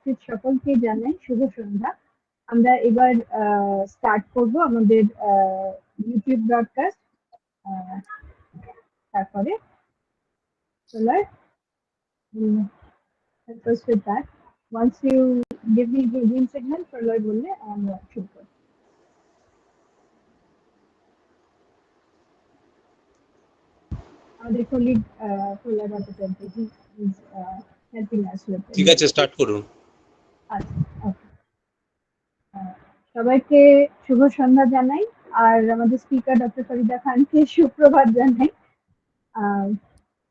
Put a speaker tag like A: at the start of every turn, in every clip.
A: উপস্থিত সকলকে জানাই শুভ সন্ধ্যা। আমরা এবার স্টার্ট করব আমাদের ইউটিউব ব্রডকাস্ট। তারপরে solar. Help us with that. Once you give me the green signal, solar বললে আমরা শুরু করব। আমাদের colleague solar representative is helping us with it.
B: ঠিক আছে, স্টার্ট করুন।
A: আচ্ছা, ওকে। সবাইকে শুভ সন্ধ্যা জানাই, আর আমাদের স্পিকার ডক্টর ফরিদা খানকে সুপ্রভাত জানাই।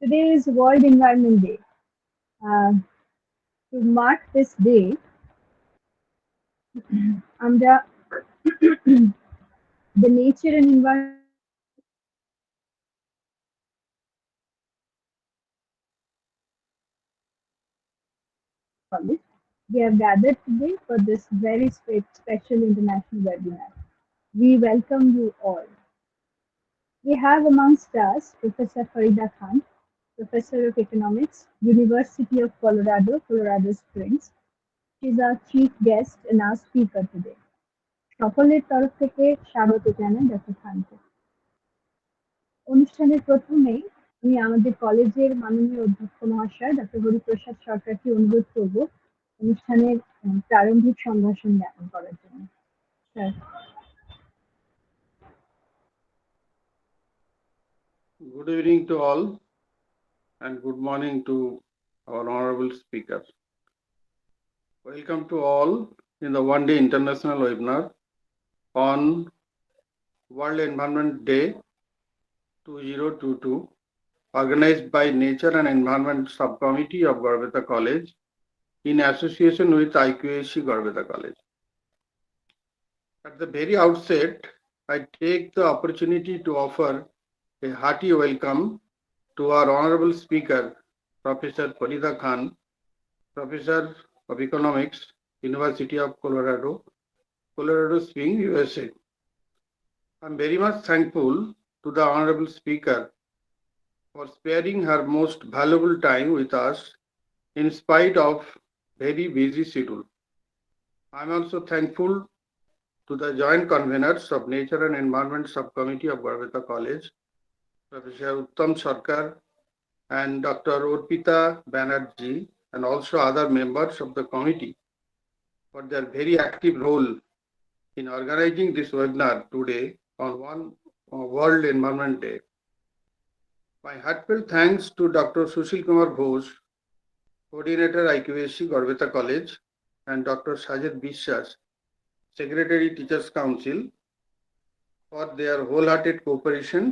A: Today is World Environment Day. To mark this day, আমরা the nature and environment College, we have gathered today for this very special international webinar. We welcome you all. We have amongst us Professor Farida Khan, Professor of Economics, University of Colorado, Colorado Springs. She's our chief guest and our speaker today. সকলের তরফ থেকে স্বাগত জানাই doctor খানকে। অনুষ্ঠানের প্রথমেই আমি আমাদের কলেজের মাননীয় অধ্যক্ষ মহাশয় ডক্টর হরিপ্রসাদ সরকারকে অনুরোধ করব অনুষ্ঠানের প্রারম্ভিক সম্ভাষণ জ্ঞাপন করার জন্য। Sir.
C: Good evening to all and good morning to our honorable speaker. Welcome to all in the one-day international webinar on World Environment Day 2022, organized by Nature and Environment Subcommittee of Garhbeta College in association with IQAC Garhbeta College. At the very outset, I take the opportunity to offer a hearty welcome to our honorable speaker, Professor Farida Khan, Professor of Economics, University of Colorado, Colorado Springs, USA. I'm very much thankful to the honorable speaker for sparing her most valuable time with us in spite of very busy schedule. I'm also thankful to the joint conveners of Nature and Environment Subcommittee of Garhbeta College, Professor Uttam Sarkar and Dr. Urpita Banerjee, and also other members of the committee for their very active role in organizing this webinar today on World Environment Day. My heartfelt thanks to Dr. Sushil Kumar Ghosh, Coordinator IQAC Garhbeta College, and Dr. Sajid Bishwas, Secretary Teachers Council, for their wholehearted cooperation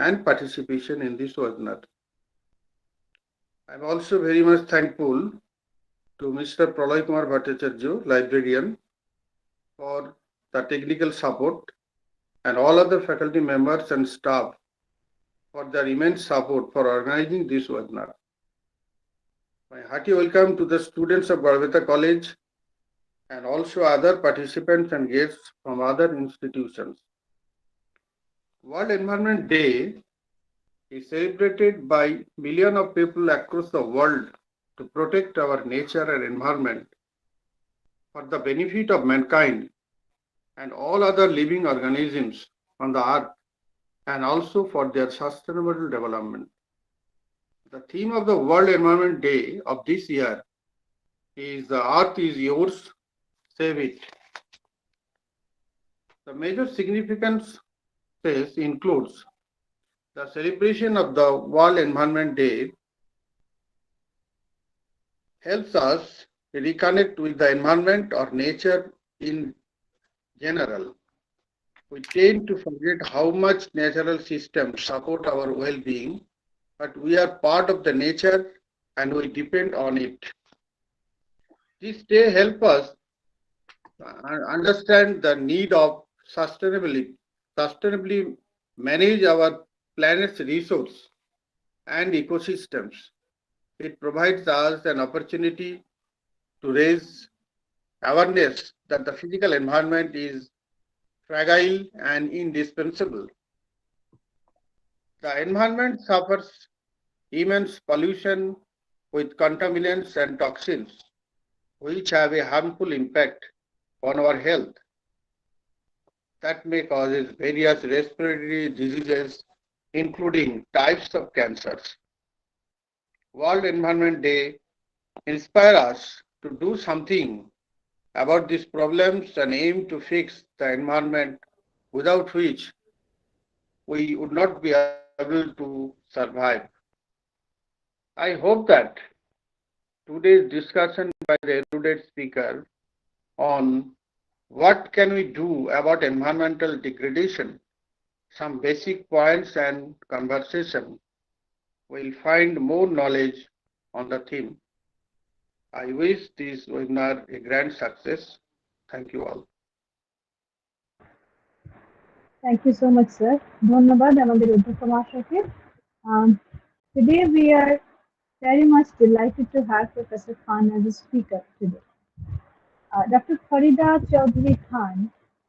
C: and participation in this webinar. I'm also very much thankful to Mr. Pralay Kumar Bhattacharya, librarian, for the technical support, and all other faculty members and staff for their immense support for organizing this webinar. My hearty welcome to the students of Garhbeta College and also other participants and guests from other institutions. World Environment Day is celebrated by millions of people across the world to protect our nature and environment for the benefit of mankind and all other living organisms on the earth, and also for their sustainable development. The theme of the World Environment Day of this year is "The Earth is Yours, Save It." The major significance includes the celebration of the World Environment Day helps us reconnect with the environment or nature in general. We tend to forget how much natural systems support our well-being, but we are part of the nature and we depend on it. This day helps us understand the need of sustainably manage our planet's resources and ecosystems. It provides us an opportunity to raise awareness that the physical environment is fragile and indispensable. The environment suffers immense pollution with contaminants and toxins. which have a harmful impact on our health that may cause various respiratory diseases, including types of cancers. World Environment Day inspire us to do something about these problems and aim to fix the environment without which we would not be able to survive. I hope that today's discussion by the erudite speaker on what can we do about environmental degradation, some basic points and conversation will find more knowledge on the theme. I wish this webinar a grand success. Thank you all.
A: Thank you so much, sir. ধন্যবাদ আমাদের অধ্যক্ষ মহাশয়কে। Um, Today we are very much delighted to have Professor Khan as a speaker today. Dr. Farida Chaudhary Khan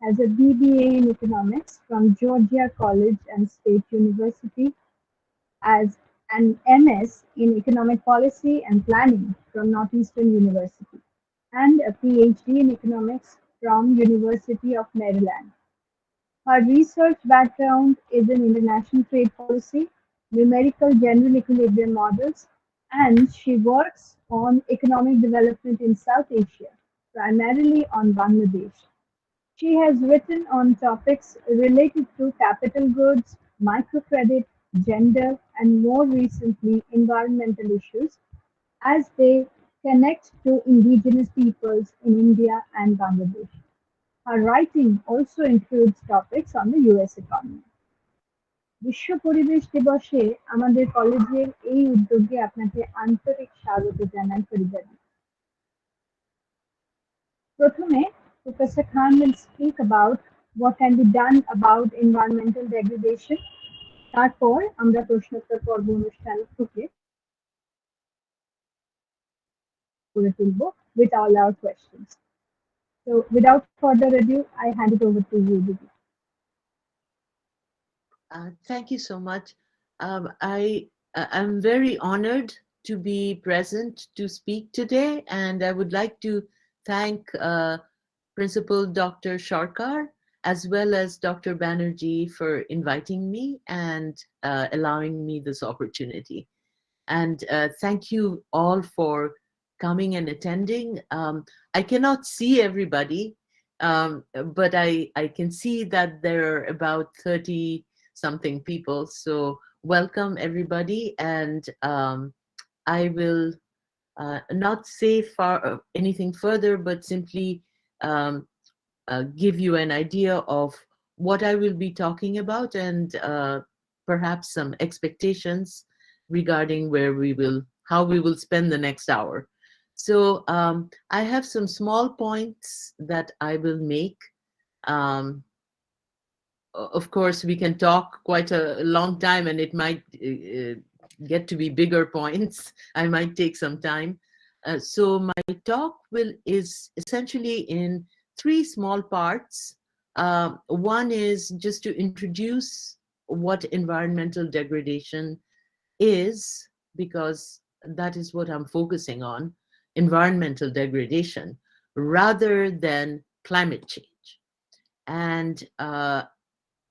A: has a BBA in economics from Georgia College and State University, as an MS in economic policy and planning from Northeastern University, and a PhD in economics from University of Maryland. Her research background is in international trade policy, numerical general equilibrium models, and she works on economic development in South Asia, primarily on Bangladesh. She has written on topics related to capital goods, microcredit, gender, and more recently, environmental issues as they connect to indigenous peoples in India and Bangladesh. Her writing also includes topics on the US economy. বিশ্ব পরিবেশ দিবসে আমাদের কলেজের এই উদ্যোগে আপনাকে আন্তরিক স্বাগত জানাই ফরিদাদি। প্রথমে Professor Khan will speak about what can be done about environmental degradation. তারপর আমরা প্রশ্নোত্তর পর্ব অনুষ্ঠান থেকে করে তুলব with all our questions. So without further ado, I hand it over to you, Didi.
B: Thank you so much. I'm very honored to be present to speak today, and I would like to thank Principal Dr. Sarkar as well as Dr. Banerjee for inviting me and allowing me this opportunity. And thank you all for coming and attending. I cannot see everybody, but I can see that there are about 30 something people. So welcome everybody, and I will not say anything further, but simply give you an idea of what I will be talking about and perhaps some expectations regarding how we will spend the next hour. So I have some small points that I will make. Of course, we can talk quite a long time and it might get to be bigger points. I might take some time. So my talk is essentially in three small parts. One is just to introduce what environmental degradation is, because that is what I'm focusing on, environmental degradation, rather than climate change. And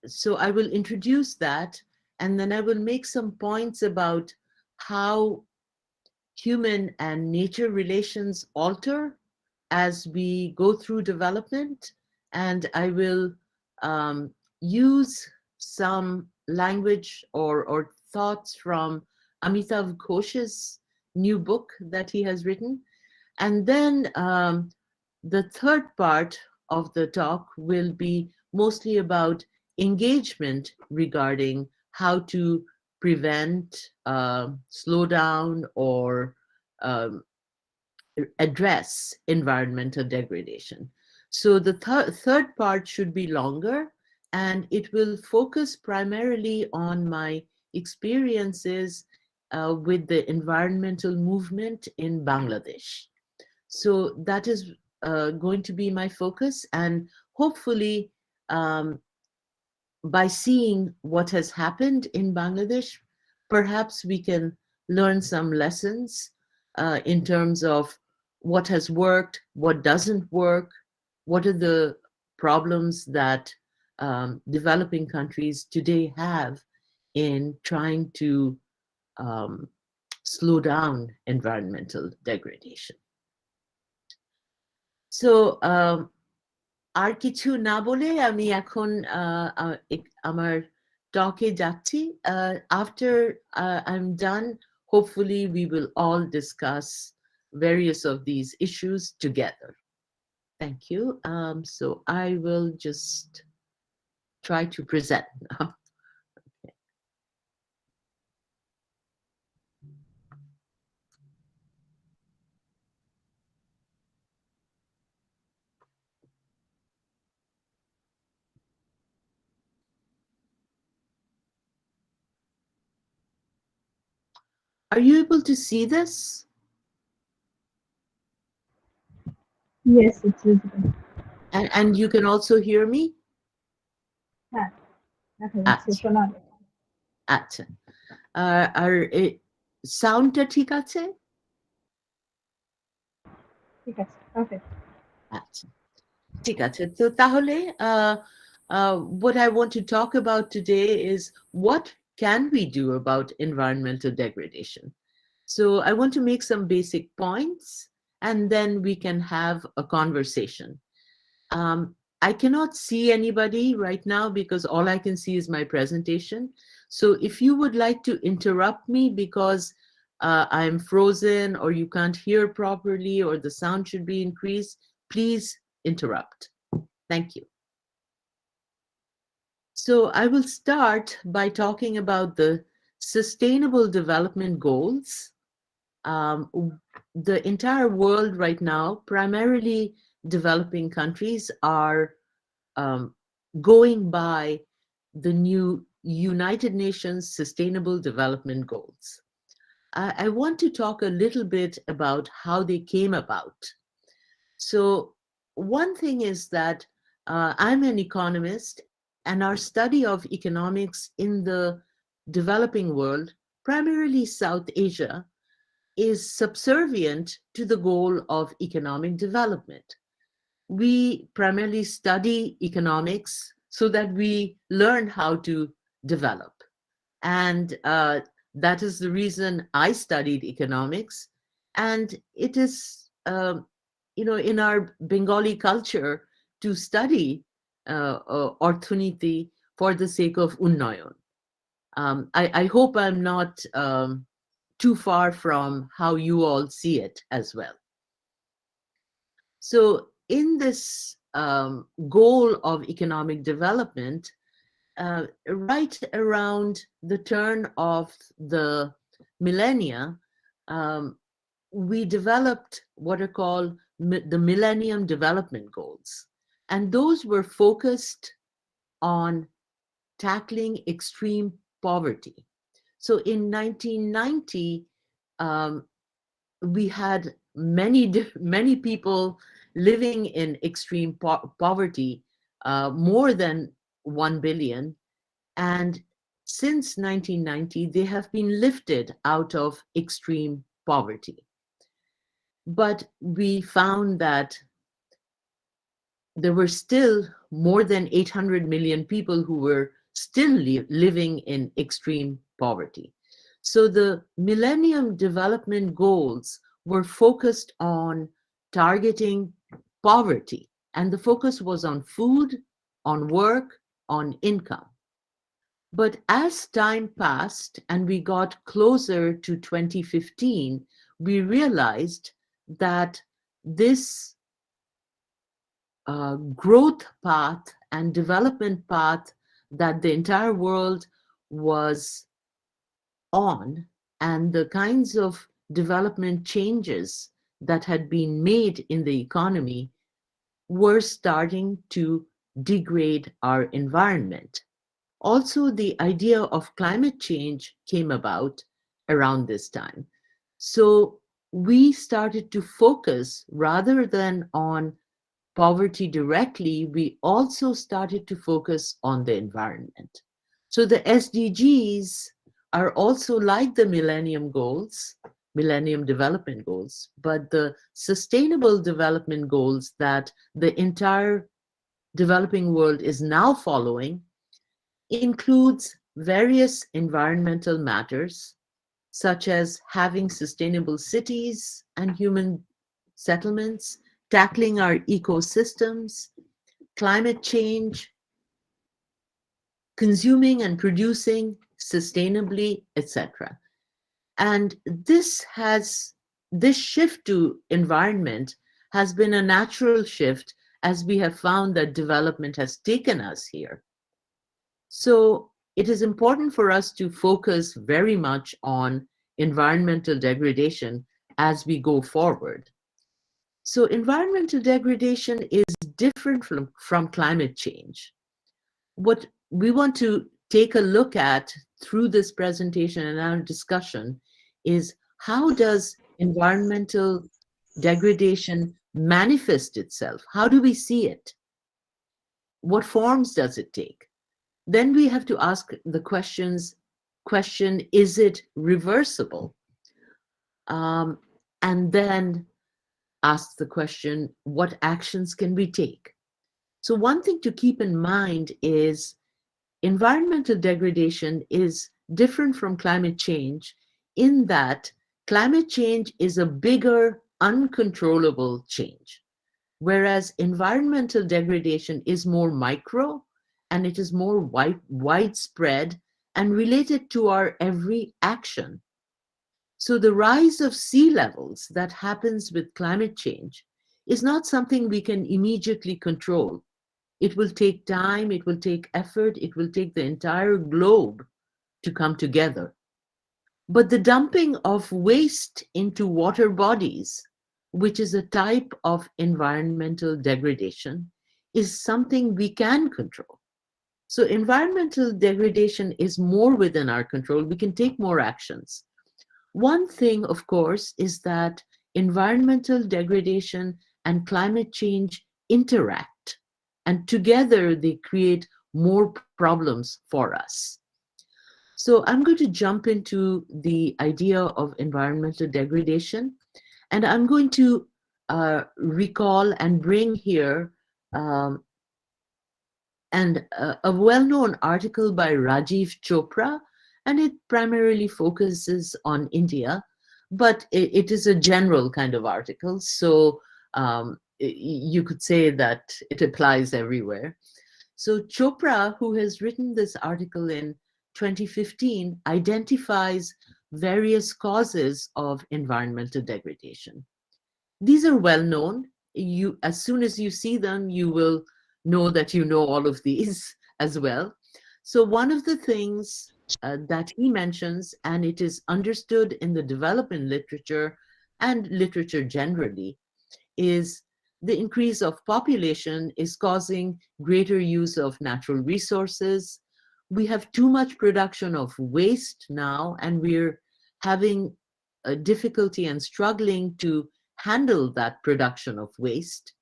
B: so I will introduce that, and then I will make some points about how human and nature relations alter as we go through development. And I will use some language or thoughts from Amitav Ghosh's new book that he has written. And then the third part of the talk will be mostly about engagement regarding how to prevent, slow down, or address environmental degradation. So the third part should be longer, and it will focus primarily on my experiences with the environmental movement in Bangladesh. So that is going to be my focus, and hopefully by seeing what has happened in Bangladesh, perhaps we can learn some lessons in terms of what has worked, what doesn't work, what are the problems that developing countries today have in trying to um, slow down environmental degradation. So আর কিছু না বলে আমি এখন আমার talk-এ যাচ্ছি. After I'm done, hopefully we will all discuss various of these issues together. Thank you. So I will just try to present now. Are you able to see this?
A: Yes, it's visible.
B: And you can also hear me?
A: হ্যাঁ, দেখা যাচ্ছে,
B: আচ্ছা
A: শোনা যাচ্ছে।
B: আচ্ছা আর সাউন্ডটা ঠিক আছে?
A: ঠিক আছে, পারফেক্ট।
B: আচ্ছা ঠিক আছে তো তাহলে what I want to talk about today is what can we do about environmental degradation. So I want to make some basic points and then we can have a conversation. I cannot see anybody right now because all I can see is my presentation. So if you would like to interrupt me because I'm frozen or you can't hear properly or the sound should be increased, please interrupt. Thank you. So I will start by talking about the Sustainable Development Goals. The entire world right now, primarily developing countries, are going by the new United Nations Sustainable Development Goals. I want to talk a little bit about how they came about. So one thing is that I'm an economist and our study of economics in the developing world, primarily South Asia, is subservient to the goal of economic development. We primarily study economics so that we learn how to develop. And that is the reason I studied economics. And it is, in our Bengali culture to study orthoনীতি for the sake of unnayan. I hope I'm not too far from how you all see it as well. So in this goal of economic development, right around the turn of the millennia, we developed what are called the Millennium Development Goals. And those were focused on tackling extreme poverty. So in 1990, we had many people living in extreme poverty, more than 1 billion. And since 1990, they have been lifted out of extreme poverty. But we found that there were still more than 800 million people who were still living in extreme poverty. So the Millennium Development Goals were focused on targeting poverty, and the focus was on food, on work, on income. But as time passed and we got closer to 2015, we realized that this growth path and development path that the entire world was on, and the kinds of development changes that had been made in the economy were starting to degrade our environment. Also, the idea of climate change came about around this time. So we started to focus, rather than on poverty directly, we also started to focus on the environment. So the SDGs are also like the Millennium Goals, Millennium Development Goals, but the Sustainable Development Goals that the entire developing world is now following includes various environmental matters, such as having sustainable cities and human settlements, tackling our ecosystems, climate change, consuming and producing sustainably, etc. And this shift to environment has been a natural shift as we have found that development has taken us here. So it is important for us to focus very much on environmental degradation as we go forward. So environmental degradation is different from climate change. What we want to take a look at through this presentation and our discussion is how does environmental degradation manifest itself? How do we see it? What forms does it take? Then we have to ask the question, is it reversible? And then ask the question, what actions can we take? So one thing to keep in mind is environmental degradation is different from climate change in that climate change is a bigger, uncontrollable change, whereas environmental degradation is more micro and it is more widespread and related to our every action. So the rise of sea levels that happens with climate change is not something we can immediately control. It will take time, it will take effort, it will take the entire globe to come together. But the dumping of waste into water bodies, which is a type of environmental degradation, is something we can control. So environmental degradation is more within our control. We can take more actions. One thing, of course, is that environmental degradation and climate change interact, and together they create more problems for us. So I'm going to jump into the idea of environmental degradation, and I'm going to recall and bring here a well-known article by Rajiv Chopra, and it primarily focuses on India, but it is a general kind of article, so you could say that it applies everywhere. So Chopra, who has written this article in 2015, identifies various causes of environmental degradation. These are well known. As soon as you see them, you will know that you know all of these as well. So one of the things that he mentions, and it is understood in the development literature and literature generally, is the increase of population is causing greater use of natural resources. We have too much production of waste now, and we're having a difficulty and struggling to handle that production of waste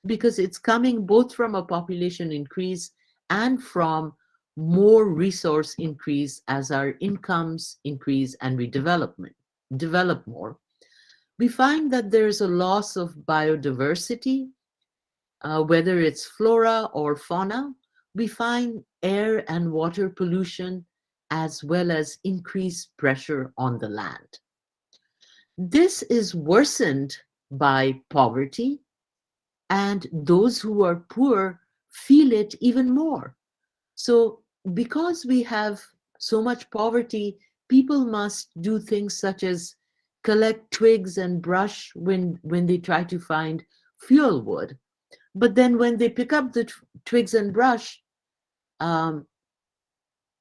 B: because it's coming both from a population increase and from more resource increase as our incomes increase and we develop more. We find that there's a loss of biodiversity, whether it's flora or fauna. We find air and water pollution as well as increased pressure on the land. This is worsened by poverty, and those who are poor feel it even more. So because we have so much poverty, people must do things such as collect twigs and brush when they try to find fuel wood. But then when they pick up the twigs and brush from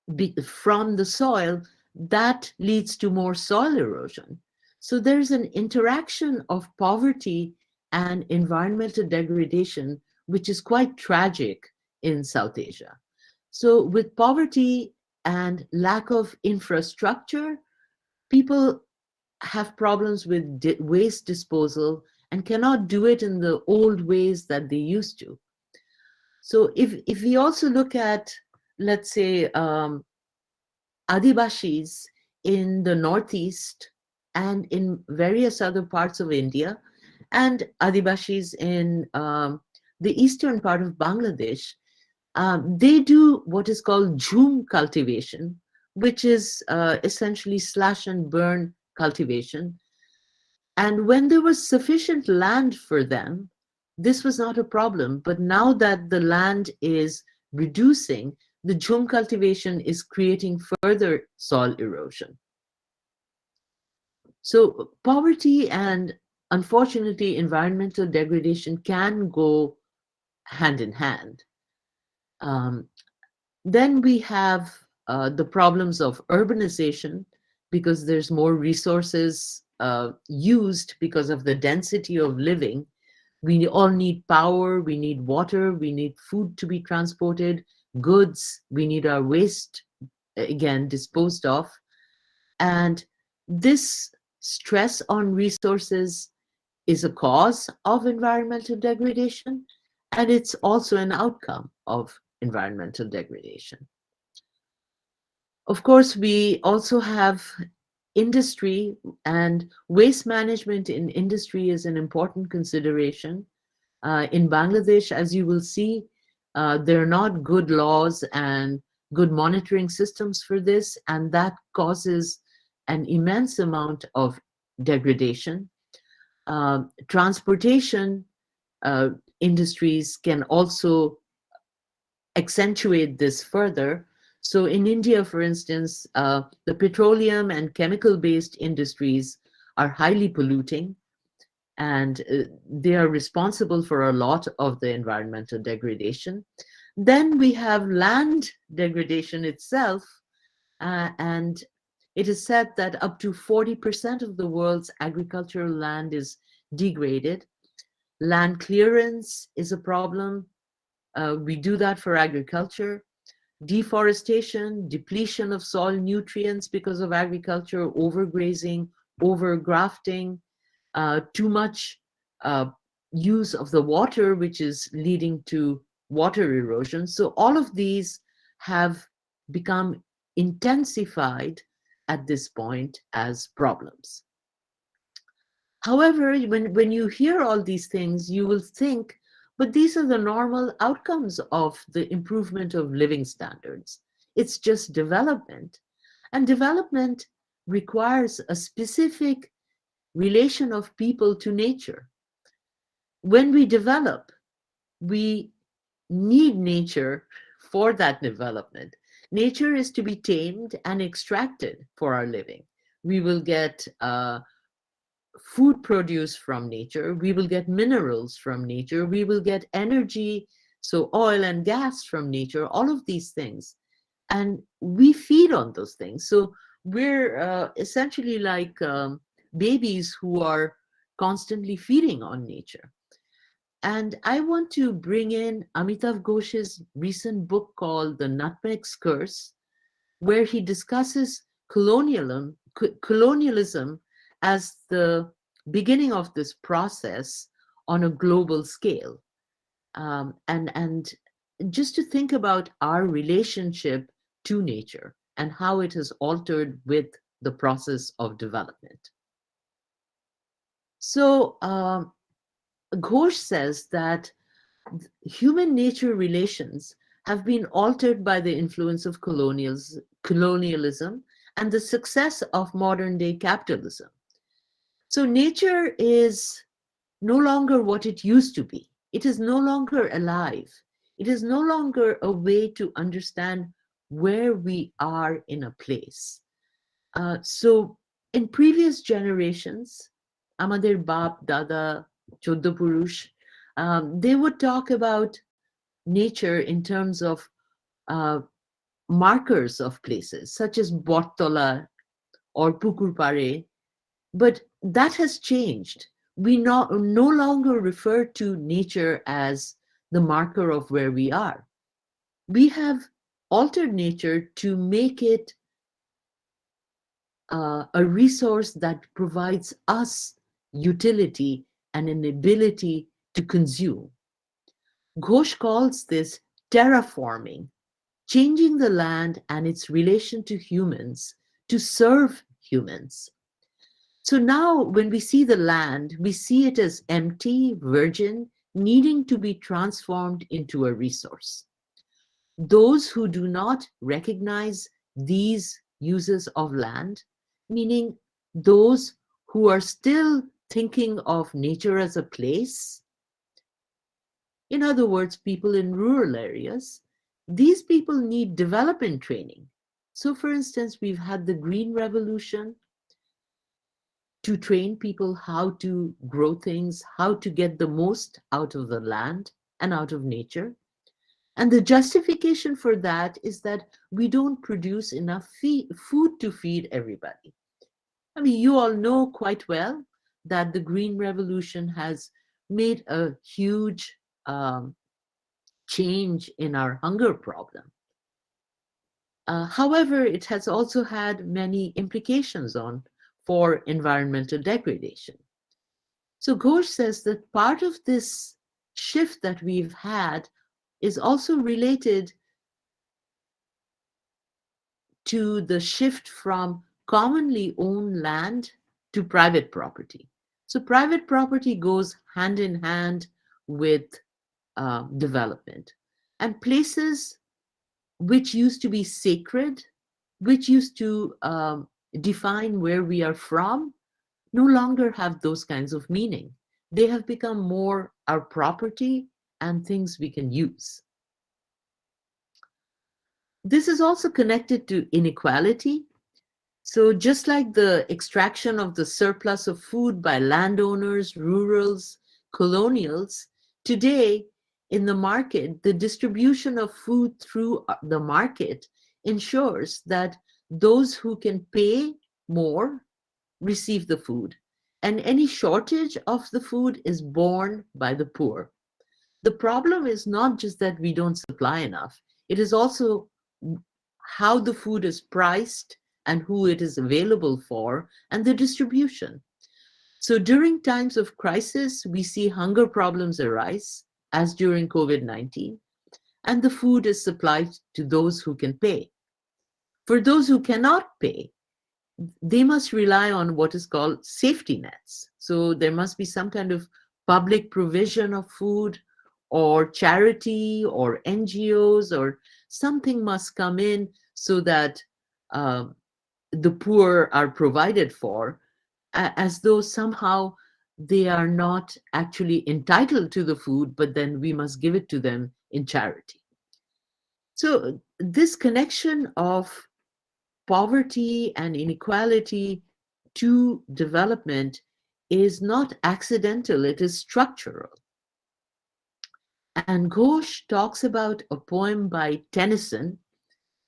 B: the soil, that leads to more soil erosion. So there's an interaction of poverty and environmental degradation, which is quite tragic in South Asia. So with poverty and lack of infrastructure, people have problems with waste disposal and cannot do it in the old ways that they used to. So if we also look at, let's say, Adibashis in the Northeast and in various other parts of India, and Adivashis in the eastern part of Bangladesh, they do what is called jhum cultivation, which is essentially slash and burn cultivation. And when there was sufficient land for them, this was not a problem. But now that the land is reducing, the jhum cultivation is creating further soil erosion. So poverty and, unfortunately, environmental degradation can go hand in hand. Then we have the problems of urbanization, because there's more resources used because of the density of living. We all need power, we need water, we need food to be transported, goods, we need our waste, again, disposed of. And this stress on resources is a cause of environmental degradation, and it's also an outcome of environmental degradation. Of course, we also have industry, and waste management in industry is an important consideration. In Bangladesh, as you will see, there are not good laws and good monitoring systems for this, and that causes an immense amount of degradation. Transportation industries can also accentuate this further. So in India, for instance, the petroleum and chemical-based industries are highly polluting, and they are responsible for a lot of the environmental degradation. Then we have land degradation itself, and it is said that up to 40% of the world's agricultural land is degraded. Land clearance is a problem. We do that for agriculture. Deforestation, depletion of soil nutrients because of agriculture, overgrazing, overgrafting, too much use of the water, which is leading to water erosion. So all of these have become intensified at this point as problems. However, when you hear all these things, you will think, but these are the normal outcomes of the improvement of living standards. It's just development. And development requires a specific relation of people to nature. When we develop, we need nature for that development. Nature is to be tamed and extracted for our living. We will get food produce from nature, we will get minerals from nature, we will get energy, so oil and gas from nature, all of these things. And we feed on those things. So we're essentially like babies who are constantly feeding on nature. And I want to bring in Amitav Ghosh's recent book called The Nutmeg's Curse, where he discusses colonialism as the beginning of this process on a global scale. And just to think about our relationship to nature and how it has altered with the process of development. So Ghosh says that human-nature relations have been altered by the influence of colonialism and the success of modern-day capitalism. So nature is no longer what it used to be. It is no longer alive. It is no longer a way to understand where we are in a place. So in previous generations, Amader Bap, Dada, Choddo Purush, they would talk about nature in terms of markers of places, such as Bortola or Pukurpare, but that has changed. We no longer refer to nature as the marker of where we are. We have altered nature to make it a resource that provides us utility and an ability to consume. Ghosh calls this terraforming, changing the land and its relation to humans to serve humans. So now when we see the land, we see it as empty, virgin, needing to be transformed into a resource. Those who do not recognize these uses of land, meaning those who are still thinking of nature as a place, in other words, people in rural areas, these people need development training. So, for instance, we've had the Green Revolution to train people how to grow things, how to get the most out of the land and out of nature. And the justification for that is that we don't produce enough food to feed everybody. I mean, you all know quite well that the Green Revolution has made a huge change in our hunger problem. However, it has also had many implications for environmental degradation. So Ghosh says that part of this shift that we've had is also related to the shift from commonly owned land to private property. So private property goes hand in hand with development. And places which used to be sacred, which used to define where we are from, no longer have those kinds of meaning. They have become more our property and things we can use. This is also connected to inequality. So just like the extraction of the surplus of food by landowners, rurals, colonials, today in the market, the distribution of food through the market ensures that those who can pay more receive the food, and any shortage of the food is borne by the poor. The problem is not just that we don't supply enough, it is also how the food is priced and who it is available for, and the distribution. So during times of crisis, we see hunger problems arise, as during COVID-19, and the food is supplied to those who can pay. For those who cannot pay, they must rely on what is called safety nets. So there must be some kind of public provision of food, or charity, or NGOs, or something must come in so that the poor are provided for, as though somehow they are not actually entitled to the food, but then we must give it to them in charity. So this connection of poverty and inequality to development is not accidental, it is structural. And Ghosh talks about a poem by Tennyson.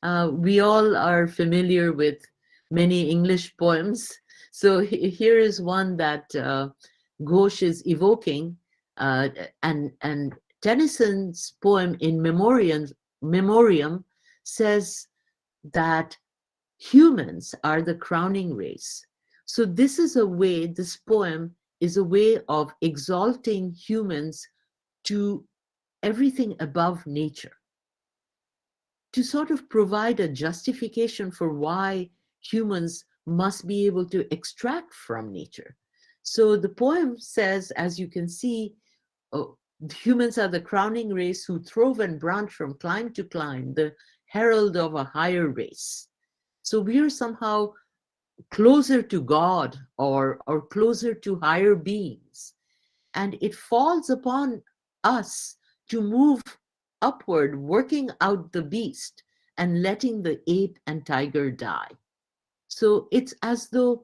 B: We all are familiar with many English poems. So here is one that Ghosh is evoking, and Tennyson's poem in Memoriam says that humans are the crowning race. So this poem is a way of exalting humans to everything above nature, to sort of provide a justification for why humans must be able to extract from nature. So the poem says, as you can see, oh, humans are the crowning race who throve and branch from clime to clime, the herald of a higher race. So we are somehow closer to God, or closer to higher beings. And it falls upon us to move upward, working out the beast and letting the ape and tiger die. So it's as though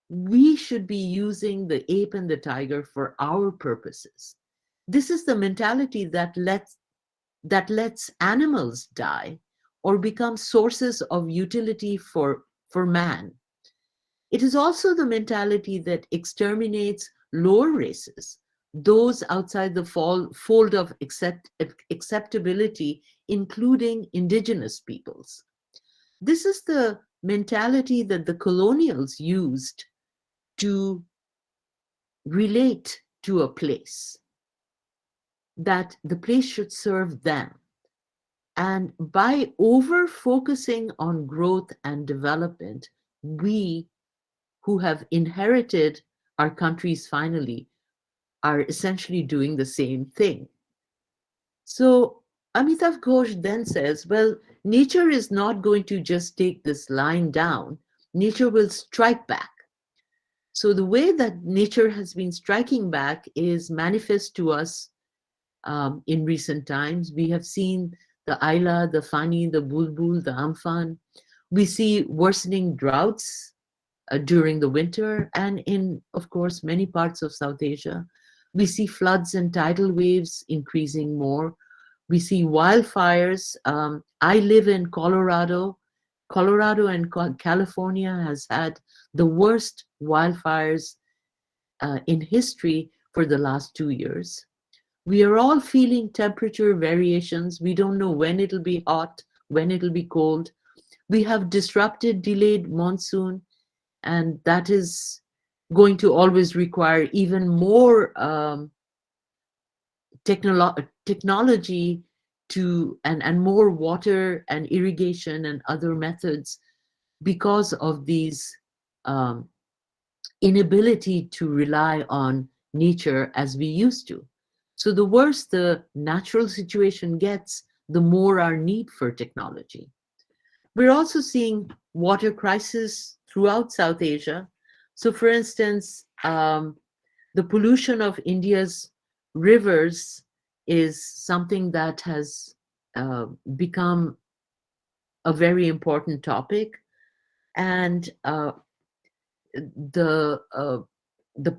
B: we should be using the ape and the tiger for our purposes. This is the mentality that lets animals die or become sources of utility for man. It is also the mentality that exterminates lower races, those outside the fold of acceptability, including indigenous peoples. This is the mentality that the colonials used to relate to a place, that the place should serve them. And by over focusing on growth and development, we who have inherited our countries finally are essentially doing the same thing. So Amitav Ghosh then says, well, nature is not going to just take this line down, nature will strike back. So the way that nature has been striking back is manifest to us in recent times. We have seen the Aila, the Fani, the Bulbul, the Amphan. We see worsening droughts during the winter, and in, of course, many parts of South Asia. We see floods and tidal waves increasing more. We see wildfires. I live in Colorado. Colorado and California has had the worst wildfires in history for the last 2 years. We are all feeling temperature variations. We don't know when it'll be hot, when it'll be cold. We have disrupted, delayed monsoon, and that is going to always require even more technology to and more water and irrigation and other methods because of these inability to rely on nature as we used to. So the worse the natural situation gets, the more our need for technology. We're also seeing water crisis throughout South Asia. So for instance, the pollution of India's rivers is something that has become a very important topic. And the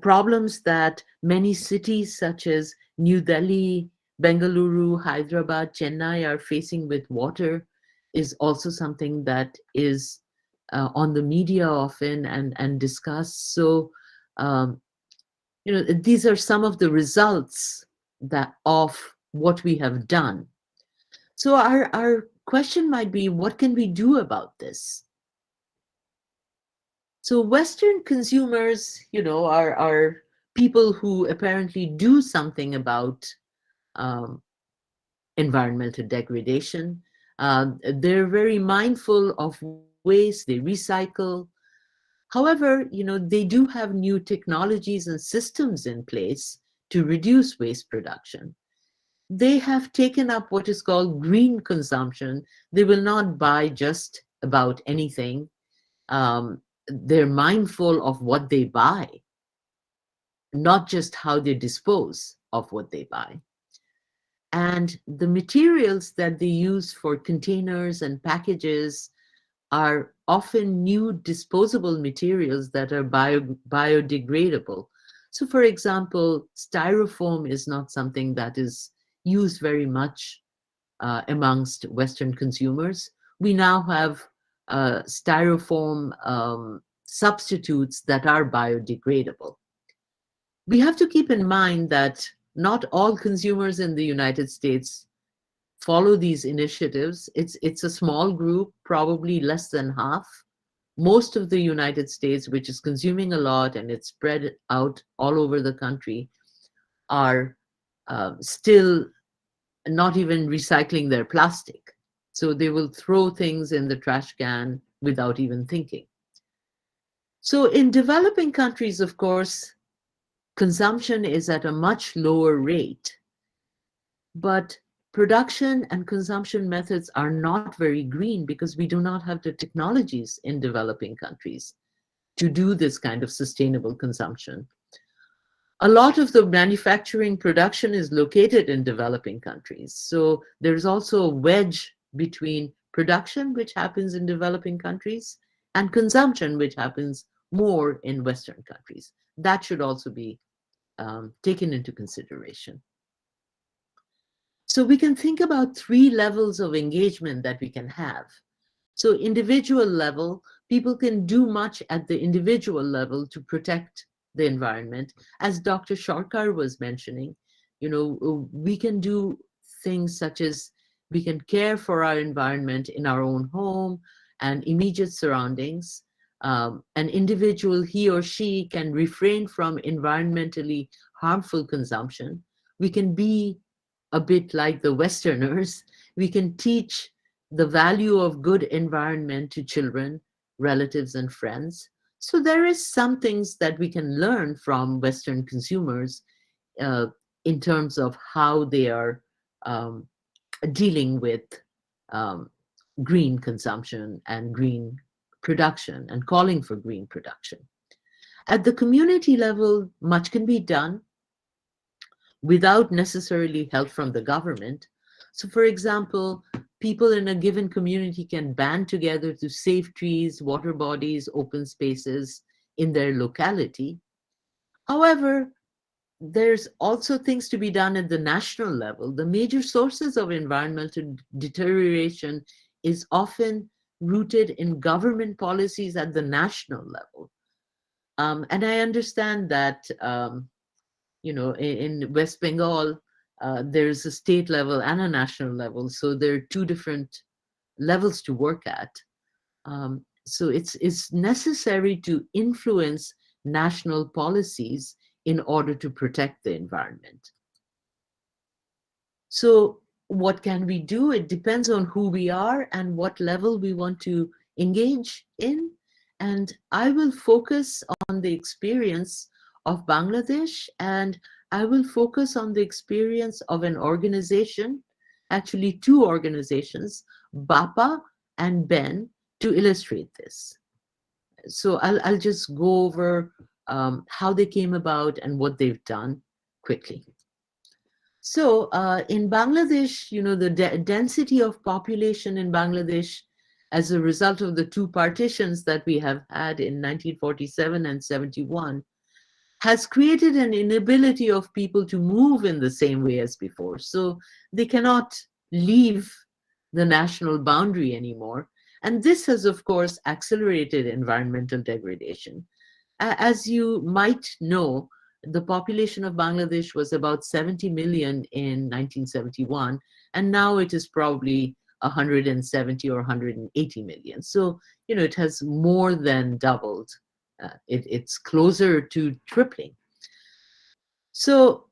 B: problems that many cities such as New Delhi, Bengaluru, Hyderabad, Chennai are facing with water is also something that is on the media often and discussed. So, these are some of the results that of what we have done. So our question might be, what can we do about this? So Western consumers, are people who apparently do something about environmental degradation. They're very mindful of waste, they recycle. However, they do have new technologies and systems in place to reduce waste production. They have taken up what is called green consumption. They will not buy just about anything. They're mindful of what they buy, not just how they dispose of what they buy. And the materials that they use for containers and packages are often new disposable materials that are biodegradable. So for example, styrofoam is not something that is used very much amongst Western consumers. We now have styrofoam substitutes that are biodegradable. We have to keep in mind that not all consumers in the United States follow these initiatives. It's a small group, probably less than half. Most of the United States, which is consuming a lot and it's spread out all over the country, are still not even recycling their plastic. So they will throw things in the trash can without even thinking. So in developing countries, of course, consumption is at a much lower rate, but production and consumption methods are not very green because we do not have the technologies in developing countries to do this kind of sustainable consumption. A lot of the manufacturing production is located in developing countries. So there's also a wedge between production, which happens in developing countries, and consumption, which happens more in Western countries. That should also be taken into consideration. So we can think about 3 levels of engagement that we can have. So individual level, people can do much at the individual level to protect the environment. As Dr. Sarkar was mentioning, we can do things such as we can care for our environment in our own home and immediate surroundings. An individual, he or she, can refrain from environmentally harmful consumption. We can be a bit like the Westerners. We can teach the value of good environment to children, relatives, and friends. So there is some things that we can learn from Western consumers uh, in terms of how they are um, dealing with um, green consumption and green production and calling for green production. At the community level, much can be done without necessarily help from the government. So, for example, people in a given community can band together to save trees, water bodies, open spaces in their locality. However, there's also things to be done at the national level. The major sources of environmental deterioration is often rooted in government policies at the national level. And I understand that in West Bengal, there's a state level and a national level. So there are two different levels to work at. So it's necessary to influence national policies in order to protect the environment. So what can we do? It depends on who we are and what level we want to engage in. And I will focus on the experience of Bangladesh, and I will focus on the experience of an organization, actually two organizations, BAPA and BEN, to illustrate this. So I'll just go over how they came about and what they've done quickly. So in Bangladesh, the density of population in Bangladesh as a result of the two partitions that we have had in 1947 and 71 has created an inability of people to move in the same way as before. So they cannot leave the national boundary anymore. And this has, of course, accelerated environmental degradation. As you might know, the population of Bangladesh was about 70 million in 1971, and now it is probably 170 or 180 million. So, it has more than doubled. It's closer to tripling. So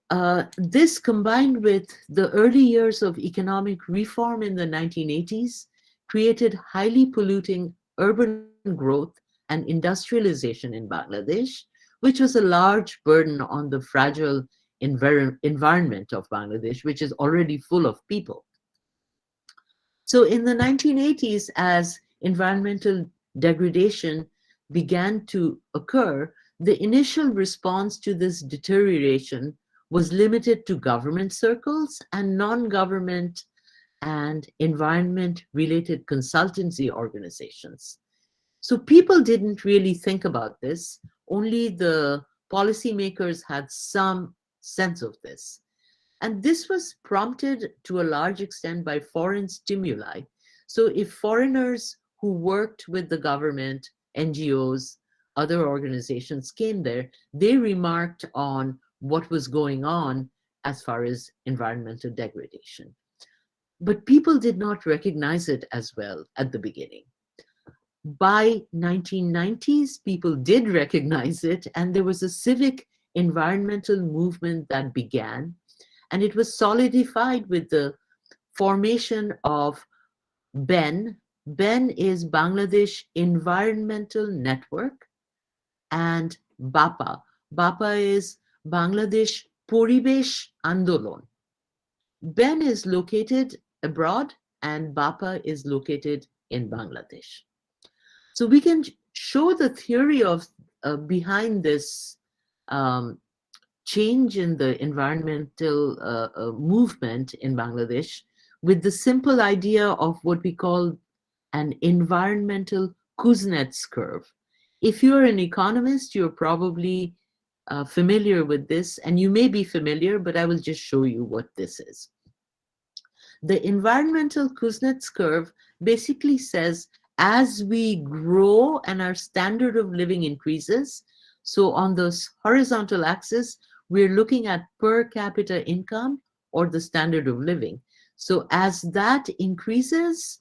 B: this combined with the early years of economic reform in the 1980s created highly polluting urban growth and industrialization in Bangladesh, which was a large burden on the fragile environment of Bangladesh, which is already full of people. So in the 1980s, as environmental degradation began to occur, the initial response to this deterioration was limited to government circles and non-government and environment-related consultancy organizations. So people didn't really think about this. Only the policymakers had some sense of this. And this was prompted to a large extent by foreign stimuli. So if foreigners who worked with the government, NGOs, other organizations came there, they remarked on what was going on as far as environmental degradation. But people did not recognize it as well at the beginning. By 1990s, people did recognize it, and there was a civic environmental movement that began, and it was solidified with the formation of BEN. BEN is Bangladesh Environmental Network, and BAPA. BAPA is Bangladesh Poribesh Andolon. BEN is located abroad and BAPA is located in Bangladesh. So we can show the theory of behind this change in the environmental movement in Bangladesh with the simple idea of what we call an environmental Kuznets curve. If you're an economist, you're probably familiar with this, and you may be familiar, but I will just show you what this is. The environmental Kuznets curve basically says as we grow and our standard of living increases, so on this horizontal axis, we're looking at per capita income or the standard of living. So as that increases,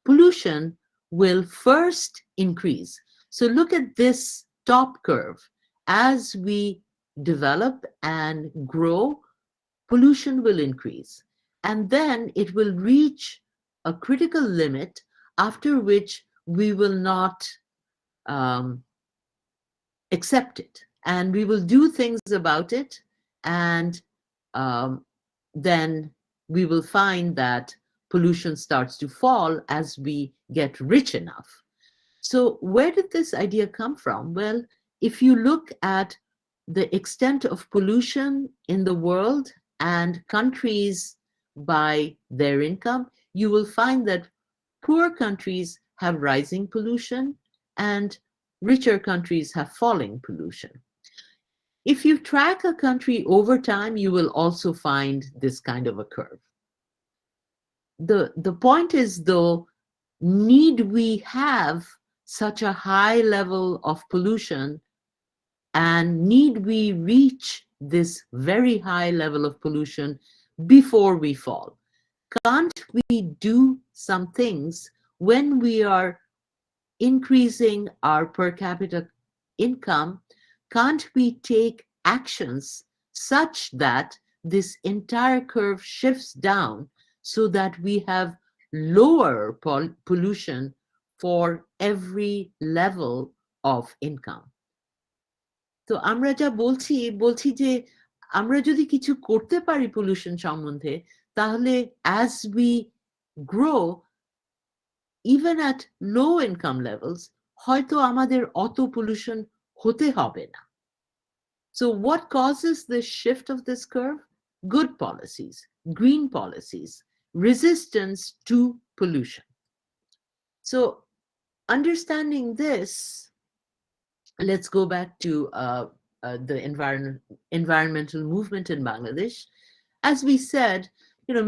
B: pollution will first increase. So look at this top curve. As we develop and grow, pollution will increase. And then it will reach a critical limit after which we will not accept it, and we will do things about it, and then we will find that pollution starts to fall as we get rich enough. So where did this idea come from? Well, if you look at the extent of pollution in the world and countries by their income, you will find that poor countries have rising pollution and richer countries have falling pollution. If you track a country over time, you will also find this kind of a curve. The point is, though, need we have such a high level of pollution, and need we reach this very high level of pollution before we fall? Can't we do some things when we are increasing our per capita income? Can't we take actions such that this entire curve shifts down so that we have lower pollution for every level of income? তো আমরা যা বলছি যে আমরা যদি কিছু করতে পারি পলিউশন সম্বন্ধে, তাহলে as we grow even at low income levels হয়তো আমাদের অত পলিউশন হতে হবে না. So what causes this shift of this curve? Good policies, green policies, resistance to pollution. So understanding this, let's go back to the environmental movement in Bangladesh. As we said,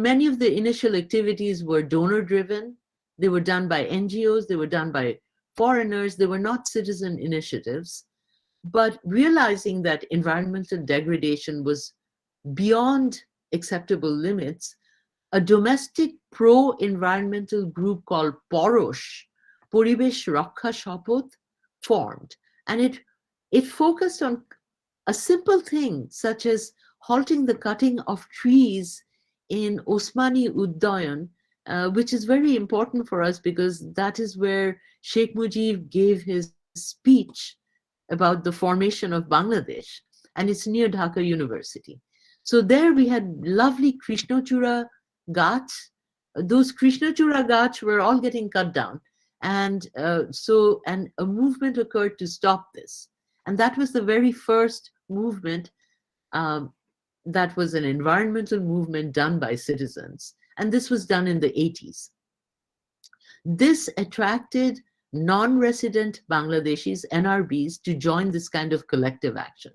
B: many of the initial activities were donor driven. They were done by NGOs, they were done by foreigners, they were not citizen initiatives. But realizing that environmental degradation was beyond acceptable limits, a domestic pro-environmental group called Porosh, Poribesh Raksha Shopoth, formed. And it focused on a simple thing such as halting the cutting of trees in Osmani Uddayan, which is very important for us because that is where Sheikh Mujib gave his speech about the formation of Bangladesh, and it's near Dhaka University. So there we had lovely Krishnachura Ghats. Those Krishnachura Ghats were all getting cut down. And a movement occurred to stop this. And that was the very first movement that was an environmental movement done by citizens. And this was done in the 80s. This attracted non-resident Bangladeshis, NRBs, to join this kind of collective action.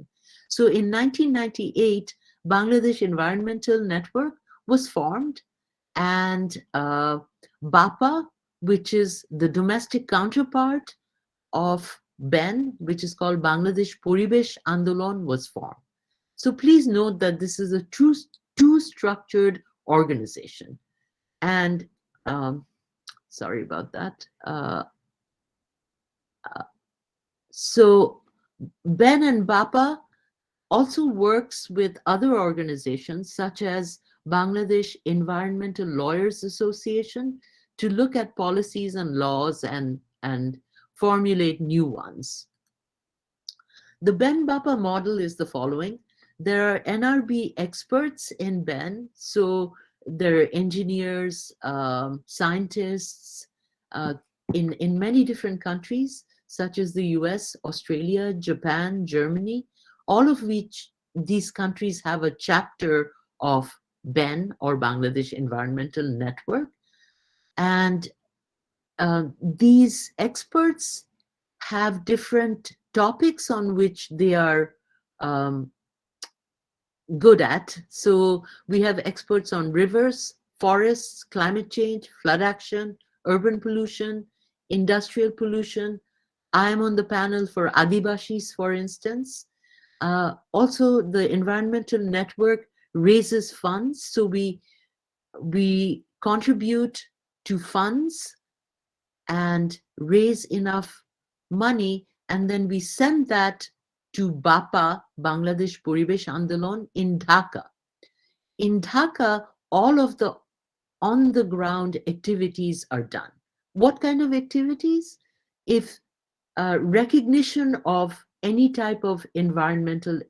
B: So in 1998, Bangladesh Environmental Network was formed, and BAPA, which is the domestic counterpart of BEN, which is called Bangladesh Poribesh Andolon, was formed. So please note that this is a two-structured organization. And sorry about that. So BEN and BAPA also works with other organizations such as Bangladesh Environmental Lawyers Association to look at policies and laws and formulate new ones. The BEN-BAPA model is the following. There are NRB experts in BEN, so there are engineers, scientists in many different countries, such as the US, Australia, Japan, Germany, all of which these countries have a chapter of BEN, or Bangladesh Environmental Network. And these experts have different topics on which they are good at. So we have experts on rivers, forests, climate change, flood action, urban pollution, industrial pollution. I am on the panel for Adibashis, for instance. Also, the environmental network raises funds. So we contribute to funds and raise enough money, and then we send that to BAPA, Bangladesh Poribesh Andolon, in Dhaka. In Dhaka, all of the on-the-ground activities are done. What kind of activities? If recognition of any type of environmental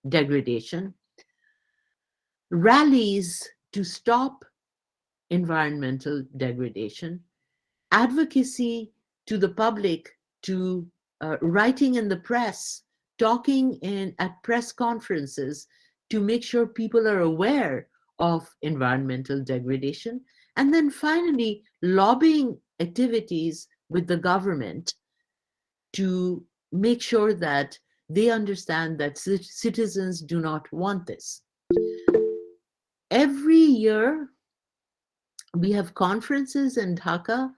B: degradation, rallies to stop environmental degradation, advocacy to the public, to writing in the press, talking at press conferences to make sure people are aware of environmental degradation, and then finally lobbying activities with the government to make sure that they understand that citizens do not want this. Every year, we have conferences in Dhaka